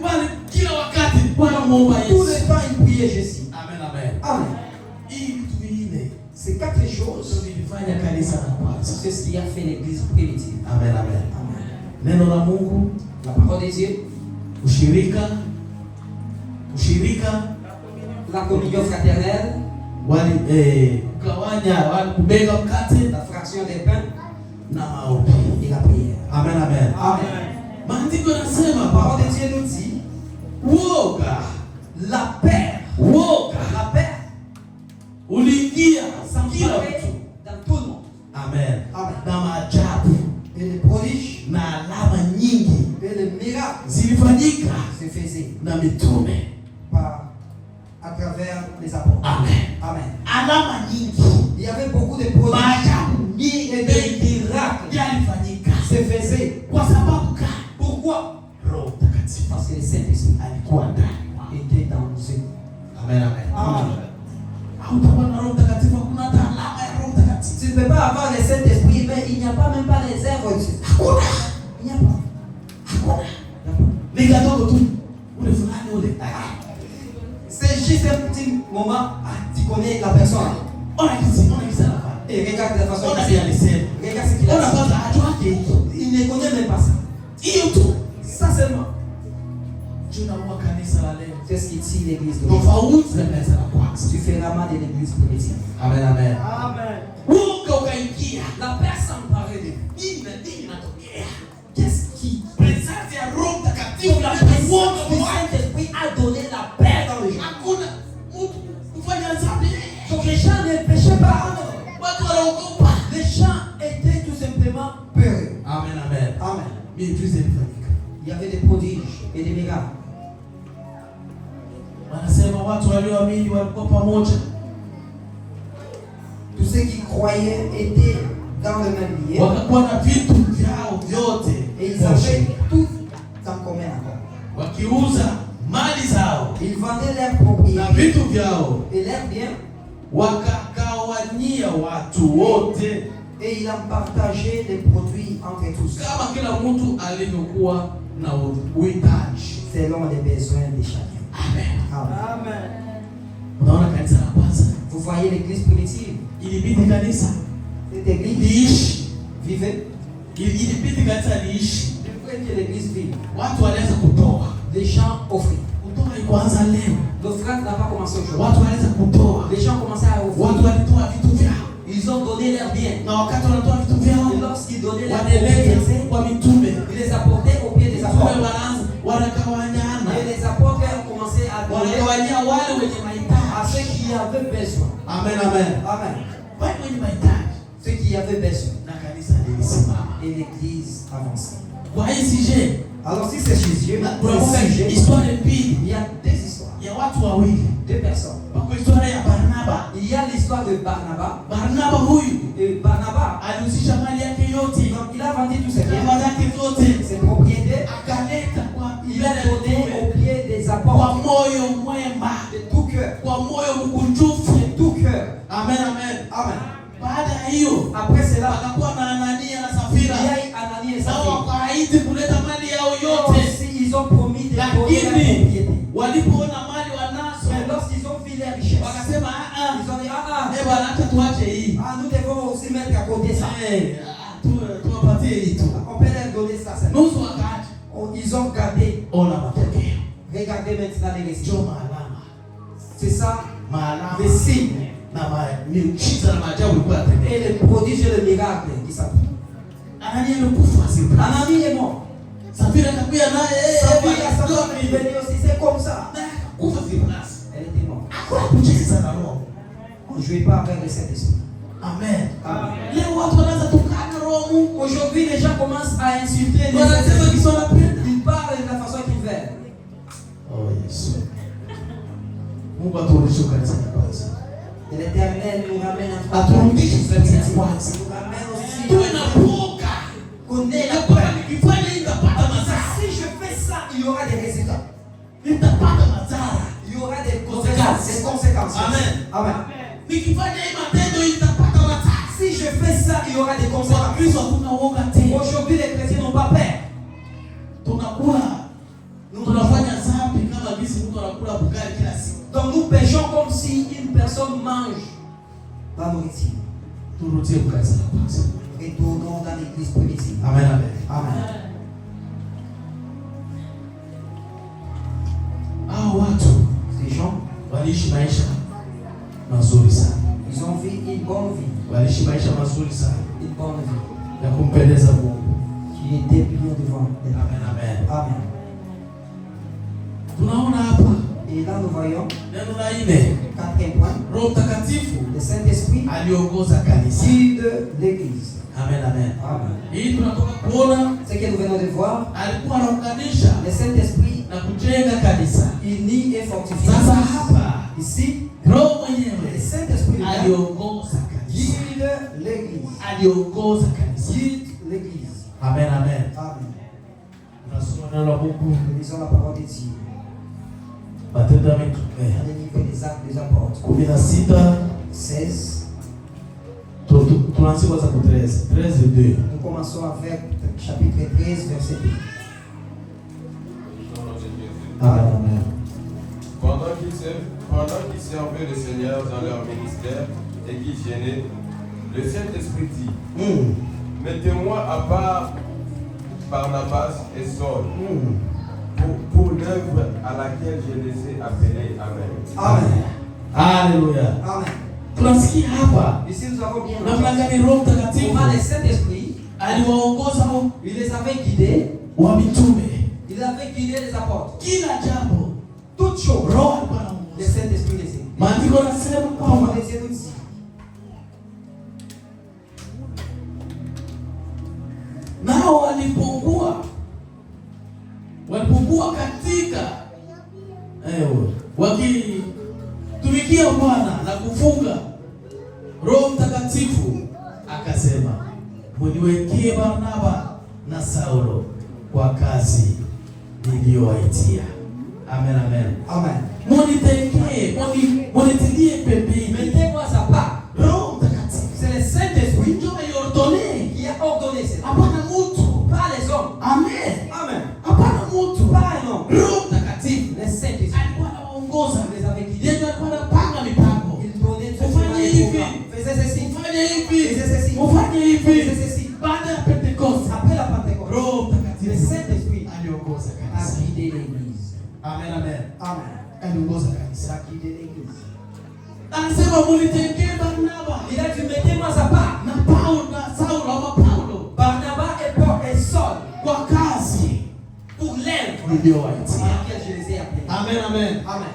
bali kila wakati Bwana muomba Tout Yesu. le temps, il priait Jésus. Amen, amen. Amen. Hii vitu vinne Ces quatre choses, ndio vilifanya kanisa la kwanza. c'est ce qui a fait l'église primitive. Amen, amen. Amen. Neno la Mungu, La parole de Dieu, ushirika, la communion fraternelle, kugawanya, kubega mkate la fraction des pains na maombi. et la prière. Amen, amen. Amen. Maandiko yanasema La parole Baba, de Dieu nous dit, woga, la paix, woga la paix uliingia kila s'emparait mtu. dans tout le monde. Amen. Amen. Na maajabu Et les prodiges na alama nyingi et les miracles zilifanyika se faisaient na mitume. à travers les apôtres. Amen. Amen. Alama nyingi, Il y avait beaucoup de prodiges maajabu et nyingi des miracles yalifanyika. se faisaient. Kwa sababu gani? Pourquoi? Roho Mtakatifu Parce que le Saint-Esprit alikuwa ndani mwao. était dans eux. Amen, amen. Amen. Hautakuwa na Roho Mtakatifu, hakuna hata alama ya Roho Mtakatifu. Tu ne peux pas avoir le Saint-Esprit, mais il n'y a pas même pas les œuvres dessus. Hakuna. Il n'y a pas. Hakuna. Il n'y a pas. Ni kadogo tu. Ule fulani ule. C'est juste un petit moment, tu connais la personne. Ona kisi anafanya. Et regarde la façon Ona dont vile alisema. regarde ce qu'il Ona a dit. kwanza hatua yake hiyo. Il ne connaît même pas ça. Hiyo tu. Ça seulement. Tunaua kanisa la leo. C'est ce qui tire l'église d'aujourd'hui. Tofauti na kanisa la kwanza. Tu fais la main de l'église primitive. Amen, amen. Amen. Woga ukaingia. La paix s'emparait de nous. Nini inatokea? Qu'est-ce qui? Presence ya Roho Mtakatifu Donc la inaleta présence woga du kwa watu. Saint-Esprit a donné la paix dans les gens. Hakuna mtu kufanya dhambi. Donc les gens ne péchaient pas. Watu wanaogopa. Les gens étaient tout simplement peureux. Amen, amen. Amen. Miujiza ilifanyika. Il y avait des prodiges et des miracles. Wanasema watu walioamini walikuwa pamoja. Tous ceux qui croyaient étaient dans le même lieu. wakakuwa na vitu vyao vyote, Et ils avaient tout en commun encore. wakiuza mali zao Ils vendaient leurs na propriétés vitu vyao, et leurs biens. wakagawanyia watu wote, Et il a partagé les produits entre tous, kama kila mtu alivyokuwa na uhitaji. selon les besoins de chacun. Amen. Amen. Unaona, kanisa la kwanza Vous voyez l'église primitive. ilibidi kanisa Cette église liishi, vivait. ilibidi kanisa liishi. Il faut que l'église vive. Watu waliweza kutoa. Les gens offraient. Kutoa ikuanza leo. L'offrande n'a pas commencé aujourd'hui. Watu waliweza kutoa. Les gens commençaient à Watu offrir. walitoa vitu vyao. Ils ont donné leurs biens. Na wakati wanatoa vitu vyao, Et lorsqu'ils donnaient leurs waneleta propriétés, kwa mitume. ils les apportaient au pied des Mitume apôtres. wanaanza wanagawanyana. Et les apôtres ont commencé à donner Wanagawanyia wale wenye à mahitaji. ceux qui avaient besoin. Amen, amen. Amen. Wale wenye mahitaji. Ceux qui avaient besoin. Na kanisa lilisimama. Et l'église avançait. Kwa hii sije, Alors si c'est chez Dieu, tunakumbuka c'est sujet, historia mbili il y a deux histoires. ya watu wawili. Deux personnes. Kwa historia ya Barnaba. Il y a l'histoire de Barnabas. Barnaba huyu Et Barnabas, alihusisha mali yake yote, donc, il a vendu tous ses biens, nyumba zake zote, ses propriétés. akaleta kwa Il a donné mitume au pied des kwa apôtres moyo mwema, de tout cœur. kwa moyo mkunjufu. De tout cœur. Amen, amen. Amen. Baada ya hiyo Après cela, wakakuwa na Anania na il y Safira, a eu Ananie et nao Saphira. wakaahidi kuleta mali yao Eux yote, aussi, ils ont promis de donner leur lakini propriété. walipoona mali wanazo Mais lorsqu'ils ont vu les richesses, wakasema ils ont dit, bwana, acha tuache hii, nous devons aussi mettre à côté ça. tuwapatie hii tu. On peut leur donner ça. c'est Nusu wakaacha. Ils ont gardé. Ona matokeo, Regardez maintenant les récits. njoo maalama, C'est ça, maalama les signes na miujiza na maajabu ilikuwa yatendeka. et les prodiges et le miracle qui s'appliquent. Anania amekufa asipra. Ananie est mort. Safira akakuja naye Saphira, sa femme est venue aussi, c'est comme ça. kufa sipras. Elle était morte. Hakuna kucheza na roho. On ne jouait pas avec le Saint-Esprit. Amen. Amen. Leo watu wanaanza tukana roho Mungu. Aujourd'hui, les gens commencent à insulter les Wanasema Saints. kisu wanapenda. Ils parlent de la façon qu'ils veulent. Oh Yesu. Mungu aturudishe kanisa la kwanza. Et l'Éternel nous ramène à Aturudishe kanisa la kwanza. nous ramène aussi Tuwe na poka. qu'on ait Na la kwa peur. nikifanya hii nitapata madhara. Si je fais ça, il y aura des résultats. Nitapata madhara. Il y aura des conséquences. Amen. Amen. Nikifanya hii matendo hii nitapata madhara. Si je fais ça, il y aura des Kwa conséquences. Kristo hakuna uoga tena. Aujourd'hui, les chrétiens n'ont pas peur. Tunakula. Tunafanya dhambi kama jinsi mtu anakula bugari kila siku. Donc nous péchons comme si une personne mange la nourriture. Turudie kwa kanisa la kwanza. Retournons dans l'église primitive. Amen, amen. Amen. Hao watu Ces gens, waliishi maisha mazuri sana. ils ont vu une bonne vie. Waliishi maisha mazuri sana Une bonne vie ya kumpendeza Mungu. qui était bien devant les Amen, amen. Amen. Tunaona hapa Et là, nous voyons, neno la nne, quatrième point, Roho Mtakatifu le Saint-Esprit aliongoza kanisa. guide l'église. Amen, amen. Amen. Hii tunatoka kuona Ce que nous venons de voir, alikuwa anaunganisha le Saint-Esprit na kujenga kanisa. unit et fortifie. Sasa hapa Ici, Roho le mwenyewe Saint-Esprit lui-même aliongoza kanisa. guide l'église. Aliongoza kanisa. Guide l'église. Amen, amen. Amen. Tunasoma neno la Mungu Nous lisons la parole de Dieu. Matendo ya Mitume Dans le livre des Actes des Apôtres, 16. 16. Tunaanzia kwanza ku 13. 13:2. Nous commençons avec chapitre 13, verset 2. Au nom de Jésus. Amen, amen. Pendant qu'ils servaient le Seigneur dans leur ministère et qu'ils gênaient, le Saint-Esprit dit, mettez-moi à part Barnabas et Saul pour l'œuvre à laquelle je les ai appelés. Amen. Amen. Haleluya. Amen. Tunasikia hapa Ici, nous avons bien namna entendu. gani Roho Mtakatifu Comment le Saint-Esprit, aliwaongoza il les avait guidés, wa mitume. il avait guidé les apôtres. Kila jambo Toutes choses, Roho alikuwa le anaongoza. Saint-Esprit les a. Maandiko yanasema Comment kwamba les a nous dit? nao walipokuwa katika wakitumikia Bwana na kufunga, Roho Mtakatifu akasema uniwekee Barnaba na Saulo kwa kazi niliyowaitia. Amen, amen. Amen. Monitilie pembeni. Mettez-moi à part. Roho Mtakatifu. C'est le Saint-Esprit Ndio aliordone. qui a ordonné cela. Hapana mtu. Pas les hommes. Amen. Amen. Hapana mtu. Pas un homme. Roho Mtakatifu. Le Saint-Esprit. Alikuwa anaongoza. Les avait guidés. Yeye alikuwa anapanga mipango. Il donnait tout Ufanye les hivi. programmes. Faisait ceci. Ufanye hivi. Faisait ceci. Ufanye hivi. Faisait ceci. Baada ya Pentecoste. Après la Pentecôte, Roho le Mtakatifu Saint-Esprit aliongoza a kanisa. guidé l'Église. Amen, amen. Amen. Aliongoza kanisa. A guidé l'Église. Anasema munitengee Barnaba. Il a dit, mettez-moi à part. Na Paulo na Saulo ama Paulo. Barnabas et Paul et Saul Kwa kazi pour l'œuvre niliyowaitia. à laquelle je les ai appelés. Amen, amen. Amen.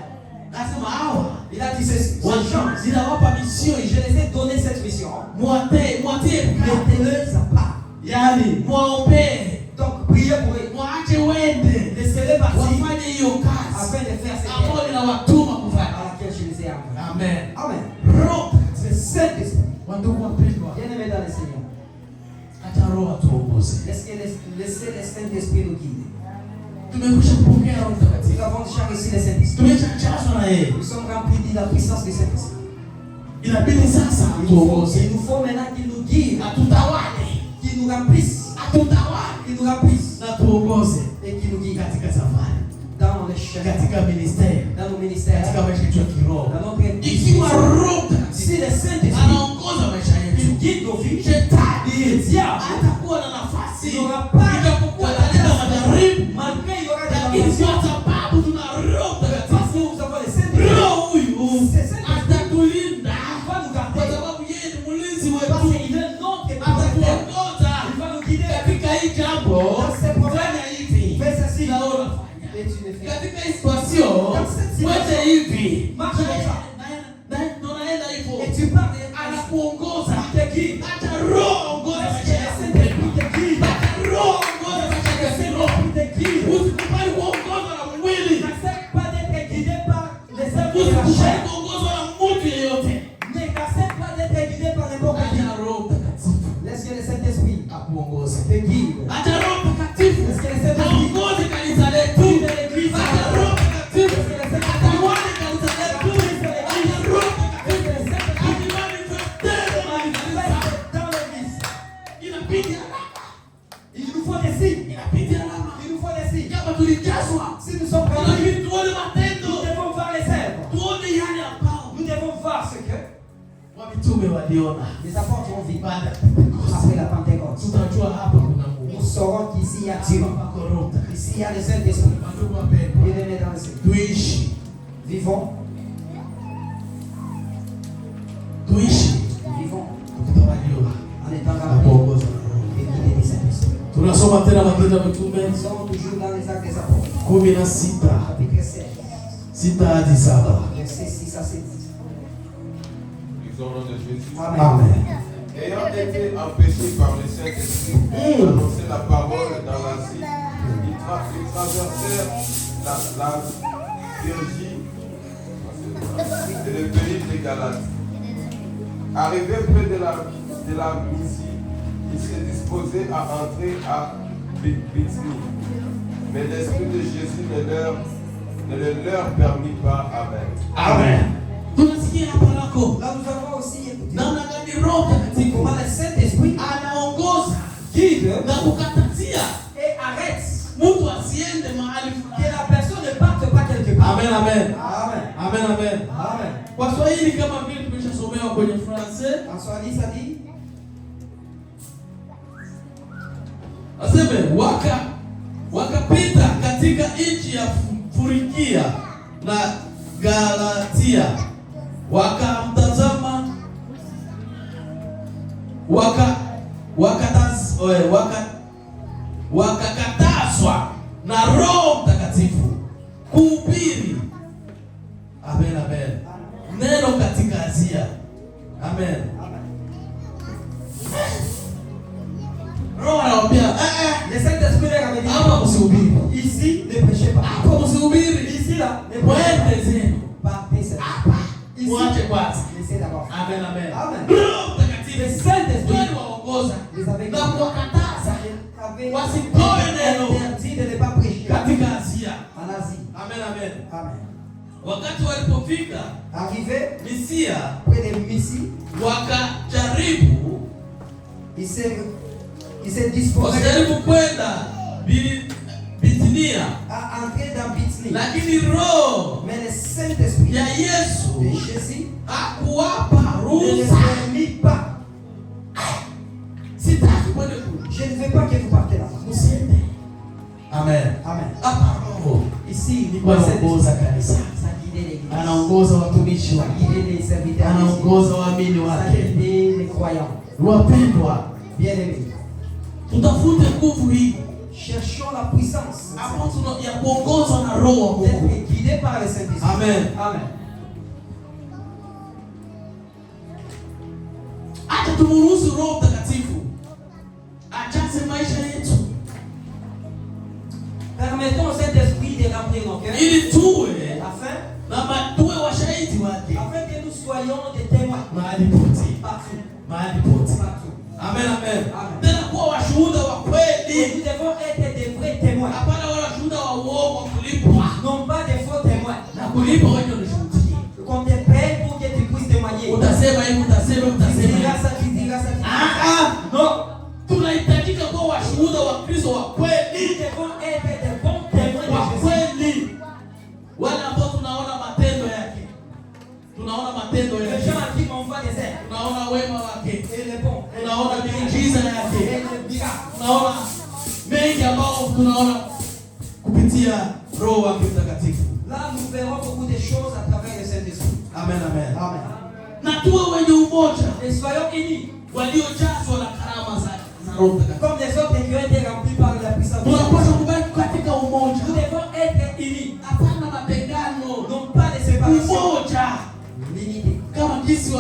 Nasema hawa Il a dit ceci. Ces gens, ninawapa mission je les ai donné cette mission. mwatie Mettez-les à part. yani mwaombee, Donc, priez pour eux. mwache wende Laissez-les partir wafanye hiyo kazi afin de faire cette ambayo œuvre ninawatuma à kufanya. laquelle je les ai appelés. Amen. Amen. Roho C'est Saint-Esprit. wandugu wapendwa, Bien-aimés dans le Seigneur. hata Roho atuongoze. Laissez le Saint-Esprit nous guider. Tumekwisha kupokea Roho Nous Mtakatifu, avons déjà reçu le Saint-Esprit. tumeshajazwa na yeye, Nous sommes remplis de la puissance du Saint-Esprit. inabidi sasa atuongoze, Il nous faut maintenant qu'il nous guide, atutawale, qu'il nous remplisse, atutawale qu'il nous remplisse na tuongoze et qu'il nous guide katika safari, dans les chemins, katika ministeri, dans nos ministères, katika maisha yetu ya kiroho. dans notre Ikiwa Roho Mtakatifu Si le Saint-Esprit anaongoza maisha il yetu, guide nos vies, shetani le diable hatakuwa na nafasi, il n'aura pas ijapokuwa ataleta majaribu, malgré il y aura lakini des sio sababu tuna Roho Mtakatifu. parce que nous avons le Saint-Esprit. Roho huyu C'est Saint-Esprit atatulinda qui va nous kwa garder sababu yeye ni mlinzi parce wetu, qu'il est notre protecteur. atatuongoza Il va nous guider katika hii jambo. Fanya hivi fais ceci na wewe unafanya et tu le fais. katika hii situation, fanya hivi Marche comme ça. na unaenda hivyo, Et tu pars et anakuongoza. il te guide. Acha Roho ongoza Parce que maisha le yako. Saint-Esprit te guide. Acha Roho ongoza maisha Le yako. Saint-Esprit te guide. Usikubali kuongozwa na mwili, N'accepte pas d'être guidé par les œuvres de la usikubali chair. kuongozwa na mtu yeyote. N'accepte pas d'être guidé par n'importe qui. Acha Roho Mtakatifu Laisse que le Saint-Esprit akuongoze. te guide. Acha Roho Mtakatifu Laisse que le Saint-Esprit aongoze kanisa letu. guide l'église. Acha Roho Mtakatifu atawale kanisa letu. Acha Roho Mtakatifu ajimanifeste Dans l'église. inabidi alama, Il nous faut des signes. inabidi alama. Il nous faut des signes. Kama tulijazwa, Si nous sommes remplis, inabidi tuone nous matendo, devons voir les œuvres. tuone yale ambao Nous devons voir ce que wamitume waliona les apôtres ont vu baada ya Pentekoste. après la Pentecôte. Tutajua hapa kuna Mungu, Nous saurons qu'ici il y a Dieu. hapa pako Roho Mtakatifu. Ici il y a le Saint-Esprit. Wandugu wapendwa, Bien-aimés dans le Seigneur. tuishi Vivons. Vivons tukitawaliwa en étant na remplis kuongozwa na Roho. et guidés du Saint-Esprit. Tunasoma tena Matendo ya Mitume Nous sommes toujours dans les actes des apôtres. 16 Chapitre 16, 6 hadi 7. versets 6 à 7. Ils ont le nom de Jésus. Amen. Amen. Ayant été empêchés par le Saint-Esprit d'annoncer la parole dans l'Asie, ils traversèrent la Phrygie et le pays des Galates. Arrivés près de la Mysie, ils se disposaient à entrer à Bithynie. Mais l'Esprit de Jésus ne le leur permit pas. Amen. Amen. Tunasikia hapa lako Là, nous avons aussi écouté namna gani Roho Mtakatifu comment le Saint-Esprit anaongoza guide na kukatatia et arrête mtu asiende mahali que fulani. la personne ne parte pas quelque part. Amen, amen. Amen. Amen, amen. Amen. Kwa Swahili kama vile tumeshasomewa kwenye Francais, En Swahili, ça dit aseme wakapita katika nchi ya Furigia na Galatia, wakamtazama wakakatazwa na Roho Mtakatifu kuhubiri, amen, amen, neno katika Asia. Amen. Roho anawaambia le Saint-Esprit leur avait dit hapa msihubiri, ici, ne prêchez pas. hapa msihubiri, Ici, là, ne prêchez mwende zenu pas. Partez seulement. hapa, Ici, mwache kwanza. laissez d'abord. Amen, amen. Amen. Roho Mtakatifu Le Saint-Esprit ndiye waongoza les avait na guidés wasitoe neno interdit de ne pas prêcher katika Asia. en Asie. Amen, amen. Amen. Wakati walipofika Arrivé Misia, près de Missie, wakajaribu il s'est disposé kwenda Bitinia, à entrer dans Bithynie. lakini roho Mais le Saint-Esprit ya de Yesu Jésus hakuwapa ne ruhusa. les permit pas. Sitaki mwende kule, Je ne veux pas que vous partez là-bas. msiende. Amen. Amen. Hapa roho Ici, ni anaongoza kanisa, ça guide l'église, anaongoza watumishi ça wake, guide les serviteurs, anaongoza waamini ça wake. guide les croyants. Wapendwa, Bien-aimés, tutafute nguvu hii cherchons la puissance hapo ya kuongozwa na roho wa Mungu. d'être guidés par le Saint-Esprit. Amen. Amen. Acha tumruhusu Roho Mtakatifu ajaze maisha yetu Permettons au Saint-Esprit de remplir nos cœurs ili tuwe tuwe washahidi wake afin que nous soyons des témoins mahali pote, partout. mahali pote. Partout. Amen, amen. Amen. Tena kuwa washuhuda wa Et kweli, nous devons être des vrais témoins, hapana wala washuhuda wa uongo wa kulipwa non pas des faux témoins. na kulipwa wenye unashuhudia. Qu'on te paye pour que tu puisses témoigner. Utasema hivi, utasema Tu utasema diras hivi. ça, tu diras ça, tu diras Ah, ça. Non. tunahitajika kuwa washuhuda wa Kristo wa Nous kweli, devons être des bons témoins wa de Jésus. kweli, wale ambao tunaona matendo yake, tunaona matendo Les yake, gens à qui on voit des ailes. tunaona wema wake, Et les bons. Et tunaona miujiza et yake, les miracles. tunaona mengi ambao tunaona kupitia Roho wake Mtakatifu. Là, nous verrons beaucoup de choses à travers le Saint-Esprit. Amen, amen. Amen. Na tuwe wenye umoja, Et soyons unis. waliojazwa na karama za Roho Mtakatifu. Comme les autres qui ont été remplis par la puissance de Dieu. Tunapaswa kubaki katika umoja, Nous devons être unis. hapana mapengano, Non pas de séparation. umoja L'unité. kama jinsi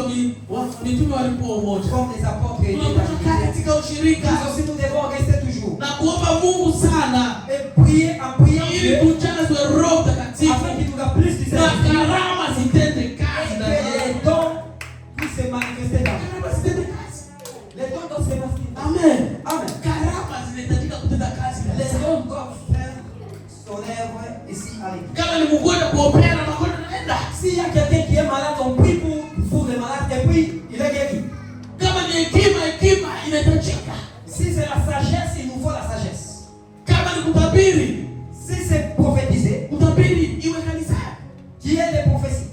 mitume walipokuwa umoja. Comme les apôtres étaient Tunapaswa kaa unis. katika ushirika Nous aussi, nous devons rester toujours. na kuomba Mungu sana Et prier en priant ili Dieu tujazwe Roho Mtakatifu afin qu'il nous remplisse du na Saint-Esprit. karama zitende Et kazi que ndani les yetu. dons puissent se manifester dans nous. Karama zitende kazi. Les dons doivent se manifester. Amen. Amen. Karama zinahitajika kutenda kazi Les kabisa. dons doivent faire son œuvre ici à l'église. Kama ni mgonjwa kuombea na magonjwa naenda. S'il y a quelqu'un qui est malade, on prie pour le malade et puis il est guéri. Kama ni hekima inahitajika. Si c'est la sagesse, il nous faut la sagesse. Kama ni kutabiri, Si c'est prophétiser, kutabiri iwe kanisani. qui est les prophéties.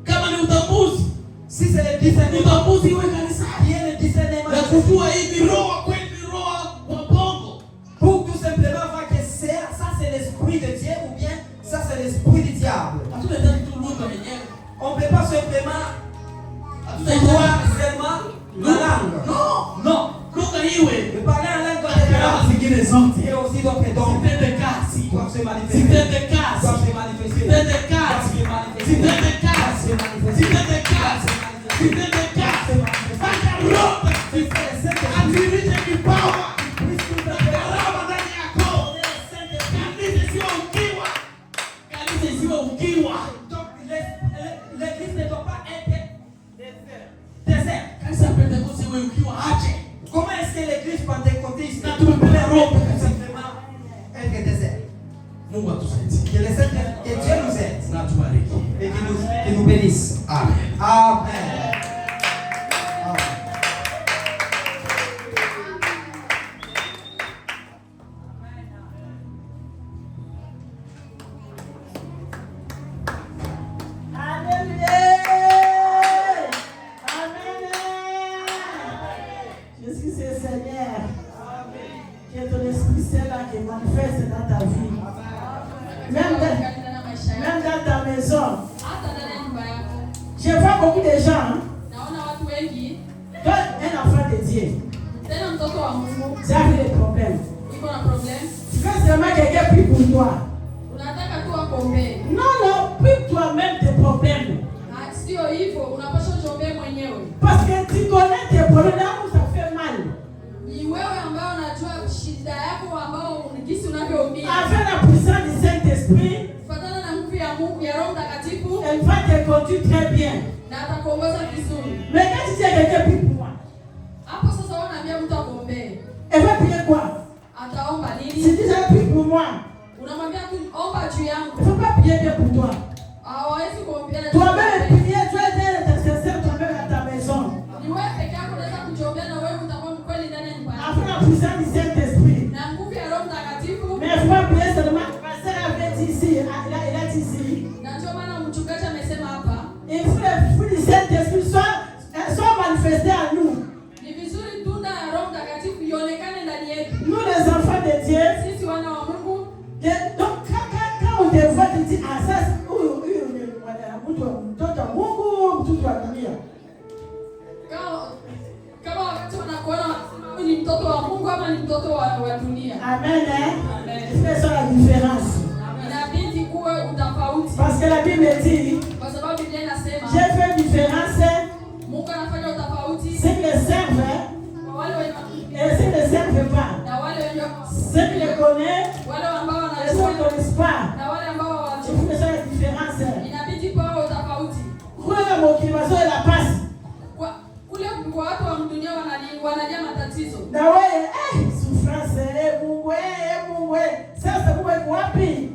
Kama ni utambuzi, Si c'est le discernement, utambuzi iwe kanisani. qui est le discernement. Na kujua hii ni roho wa kweli, ni roho wa bongo. Pour tout simplement voir que ça c'est l'esprit de Dieu ou bien ça c'est l'esprit du diable. Hatutahitaji tu lugha yenyewe. On ne peut pas simplement Hatutahitaji voir seulement la langue. No. Non. Lugha iwe. Mais parler en langue doit Karama être zingine zote et aussi d'autres dons zitende kazi. doivent se manifester. Zitende kazi. Doivent se manifester. Zitende kazi. Zitende kazi. Zitende kazi. Zitende kazi. Mpaka Roho Mtakatifu athibitishe kipawa na karama ndani yako. Kanisa isiwe ukiwa. Kanisa isiwe ukiwa. Donc l'église ne doit pas être désert. Kanisa ya Pentekoste iwe ukiwa aje. Comment est-ce que l'église pentecôtiste Na tumepewa Roho peut Mtakatifu. simplement être désert? Mungu atusaidie. Que Dieu nous aide Na tubariki. et qu'il nous bénisse. Amen. Amen. Je suis ce Seigneur. Que ton Esprit Saint là qui manifeste dans ta vie. Même dans ta maison. Hata ndani ya nyumba yako. Je vois beaucoup de gens. Naona watu wengi, Quand un enfant de Dieu, tena mtoto wa Mungu tu as des problèmes. iko na problem, Tu veux seulement quelqu'un prie pour toi. unataka tu akuombee. Non, non, prie toi-même tes problèmes. Ah, sio hivyo, unapaswa ujiombee mwenyewe. Parce que tu connais tes problèmes, là où ça fait mal. Ni wewe ambao unajua shida yako ambao jinsi unavyoumia. Avec la puissance du Saint-Esprit, Kufuatana na nguvu ya Mungu ya Roho Mtakatifu elle va te conduire très bien. na atakuongoza vizuri. Mais quand tu dis à quelqu'un prie pour moi, Hapo sasa wewe unaambia mtu akuombee. elle va prier quoi? moi. Unamwambia tu omba juu yangu. Il ne faut pas prier bien pour toi. Hawezi kuombea. Toi-même prier, tu es intercesseur toi-même à ta maison. Ni wewe peke yako unaweza kujiombea na wewe utakuwa mkweli ndani ya nyumba yako. Avec la puissance du Saint-Esprit. Na nguvu ya Roho Mtakatifu. Mais il ne faut pas prier seulement. Pasteur avait dit ici, il a dit ici. Na ndio maana mchungaji amesema hapa. Il faut le fruit du Saint-Esprit soit manifesté à nous. Ni vizuri tunda ya Roho Mtakatifu ionekane ndani yetu. Nous les enfants de Dieu. Sisi wana wa Mungu. Donc quand on te voit, tu dis, ah ça, mtoto wa Mungu, mtoto wa dunia. Kama wakati wanakuona ni mtoto wa Mungu ama ni mtoto wa dunia. Amen. Amen. C'est ça la différence. Inabidi kuwe utofauti. Parce que la Bible dit, Kwa sababu Biblia inasema j'ai fait différence. Mungu anafanya utofauti. Ceux qui le servent Kwa wale wenye et ceux qui ne le servent pas. na wale wenye Ceux qui le connaissent wale ambao et ceux qui ne wanajua connaissent pas. na wale ambao Il hawajui. faut que ça la différence. Inabidi pawe utofauti. Kuna motivation de la passe. Kule kwa watu wa dunia wanalia matatizo. Na wewe souffrance Mungu Mungu. Sasa Mungu yuko wapi?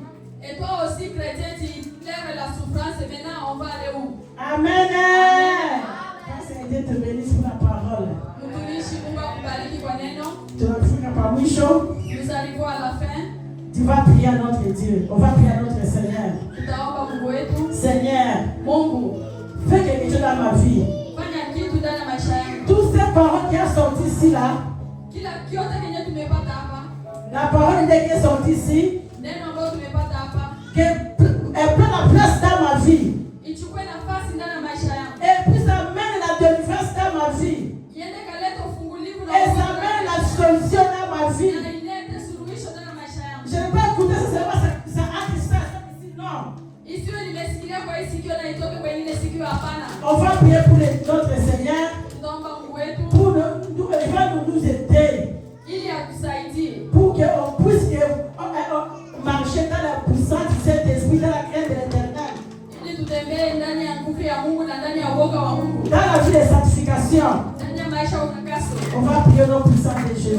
Et toi aussi chrétien tu lèves la souffrance et maintenant on va aller où? Amen. Sasa Dieu te bénisse pour la parole. Mtumishi Mungu akubariki kwa neno. Tunafika pa mwisho. Nous arrivons à la fin. Tu vas prier à notre Dieu. On va prier à notre Seigneur. Tutaomba Mungu wetu. Seigneur, Mungu, fais quelque chose dans ma vie. fanya kitu ndani ya maisha yangu. Toutes ces paroles qui sont sorties ici là, Kila kiote kenye tumepata hapa, la parole qui est sortie ici, neno ambalo tumepata hapa, qu'elle prenne la place dans ma vie. ichukue nafasi ndani ya maisha yangu. Et puis ça mène la délivrance dans ma vie. Iende kaleta ufungulivu na Et ça mène la solution dans ma vie. na ilete suluhisho ndani ya maisha yangu. Je ne vais pas écouter ça seulement ça a ça ici. Non. Isiwe nimesikilia kwa hii sikio na itoke kwa ile sikio, hapana. On va prier pour notre Seigneur. Tutaomba Mungu wetu Il va nous aider. ili atusaidie. Pour qu'on puisse marcher dans la puissance du Saint-Esprit, dans la crainte de l'Éternel. Ili tutembee ndani ya nguvu ya Mungu na ndani ya uoga wa Mungu. Dans la vie de sanctification, Ndani ya maisha ya utakaso. on va prier au nom puissant de Jésus.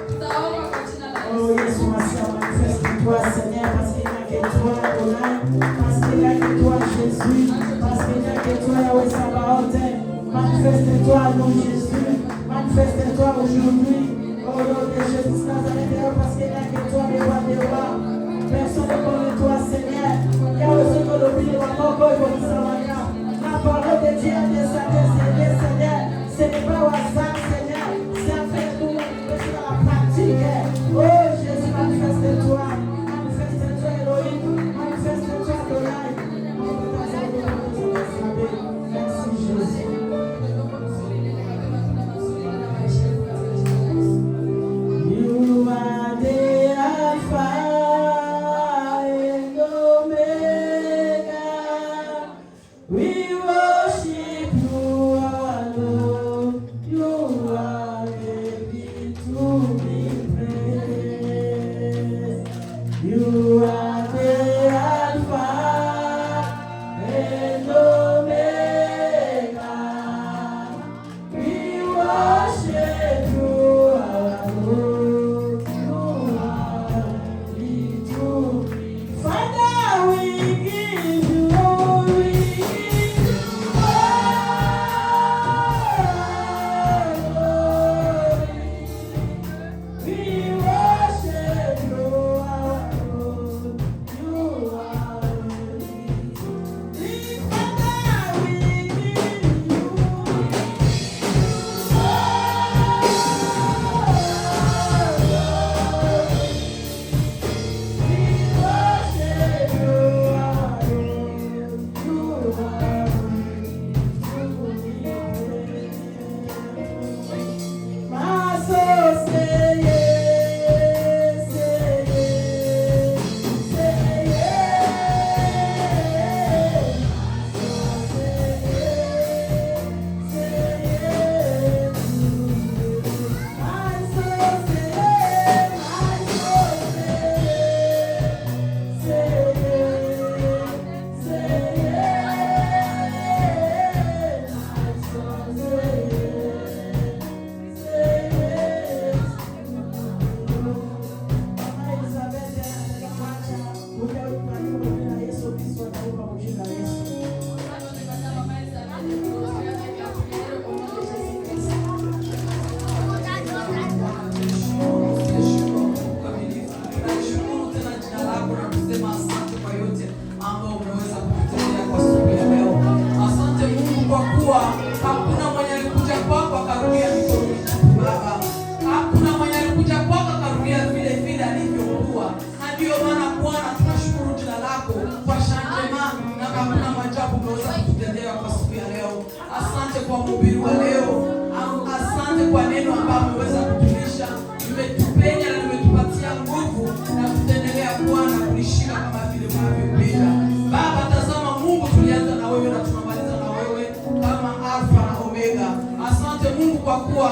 Tutaomba kwa jina la Yesu. Oh Jésus, merci, manifeste-toi, Seigneur, parce qu'il n'y a que toi, Adonai, parce qu'il n'y a que toi, Jésus, parce qu'il n'y a que toi, Yahweh Sabaoth. Manifeste-toi à nous, Jésus. Manifeste-toi aujourd'hui. Oh nom de Jésus Nazareth, parce qu'il n'y a que toi, le roi des rois. Personne ne connaît toi, Seigneur. Yahweh Sabaoth, le roi des rois. La parole de Dieu est descendue, Seigneur. Ce n'est pas au hasard, Seigneur. C'est avec nous, c'est dans la pratique. Oh Jésus, manifeste-toi. Manifeste-toi, Elohim. Manifeste-toi, Adonai. Merci, Jésus. You are the Alpha and Omega. We worship you alone. You are worthy to be praised. You are the Alpha and Omega. We worship you alone. You are worthy to be. Father, we give you glory. We worship you alone. kwa mhubiri wa leo. Asante kwa neno ambalo umeweza kutulisha. Umetupenya na umetupatia nguvu na tutaendelea kuwa na kulishika kama vile unavyopenda. Baba, tazama Mungu, tulianza na wewe na tunamaliza na wewe kama Alfa na Omega. Asante Mungu kwa kuwa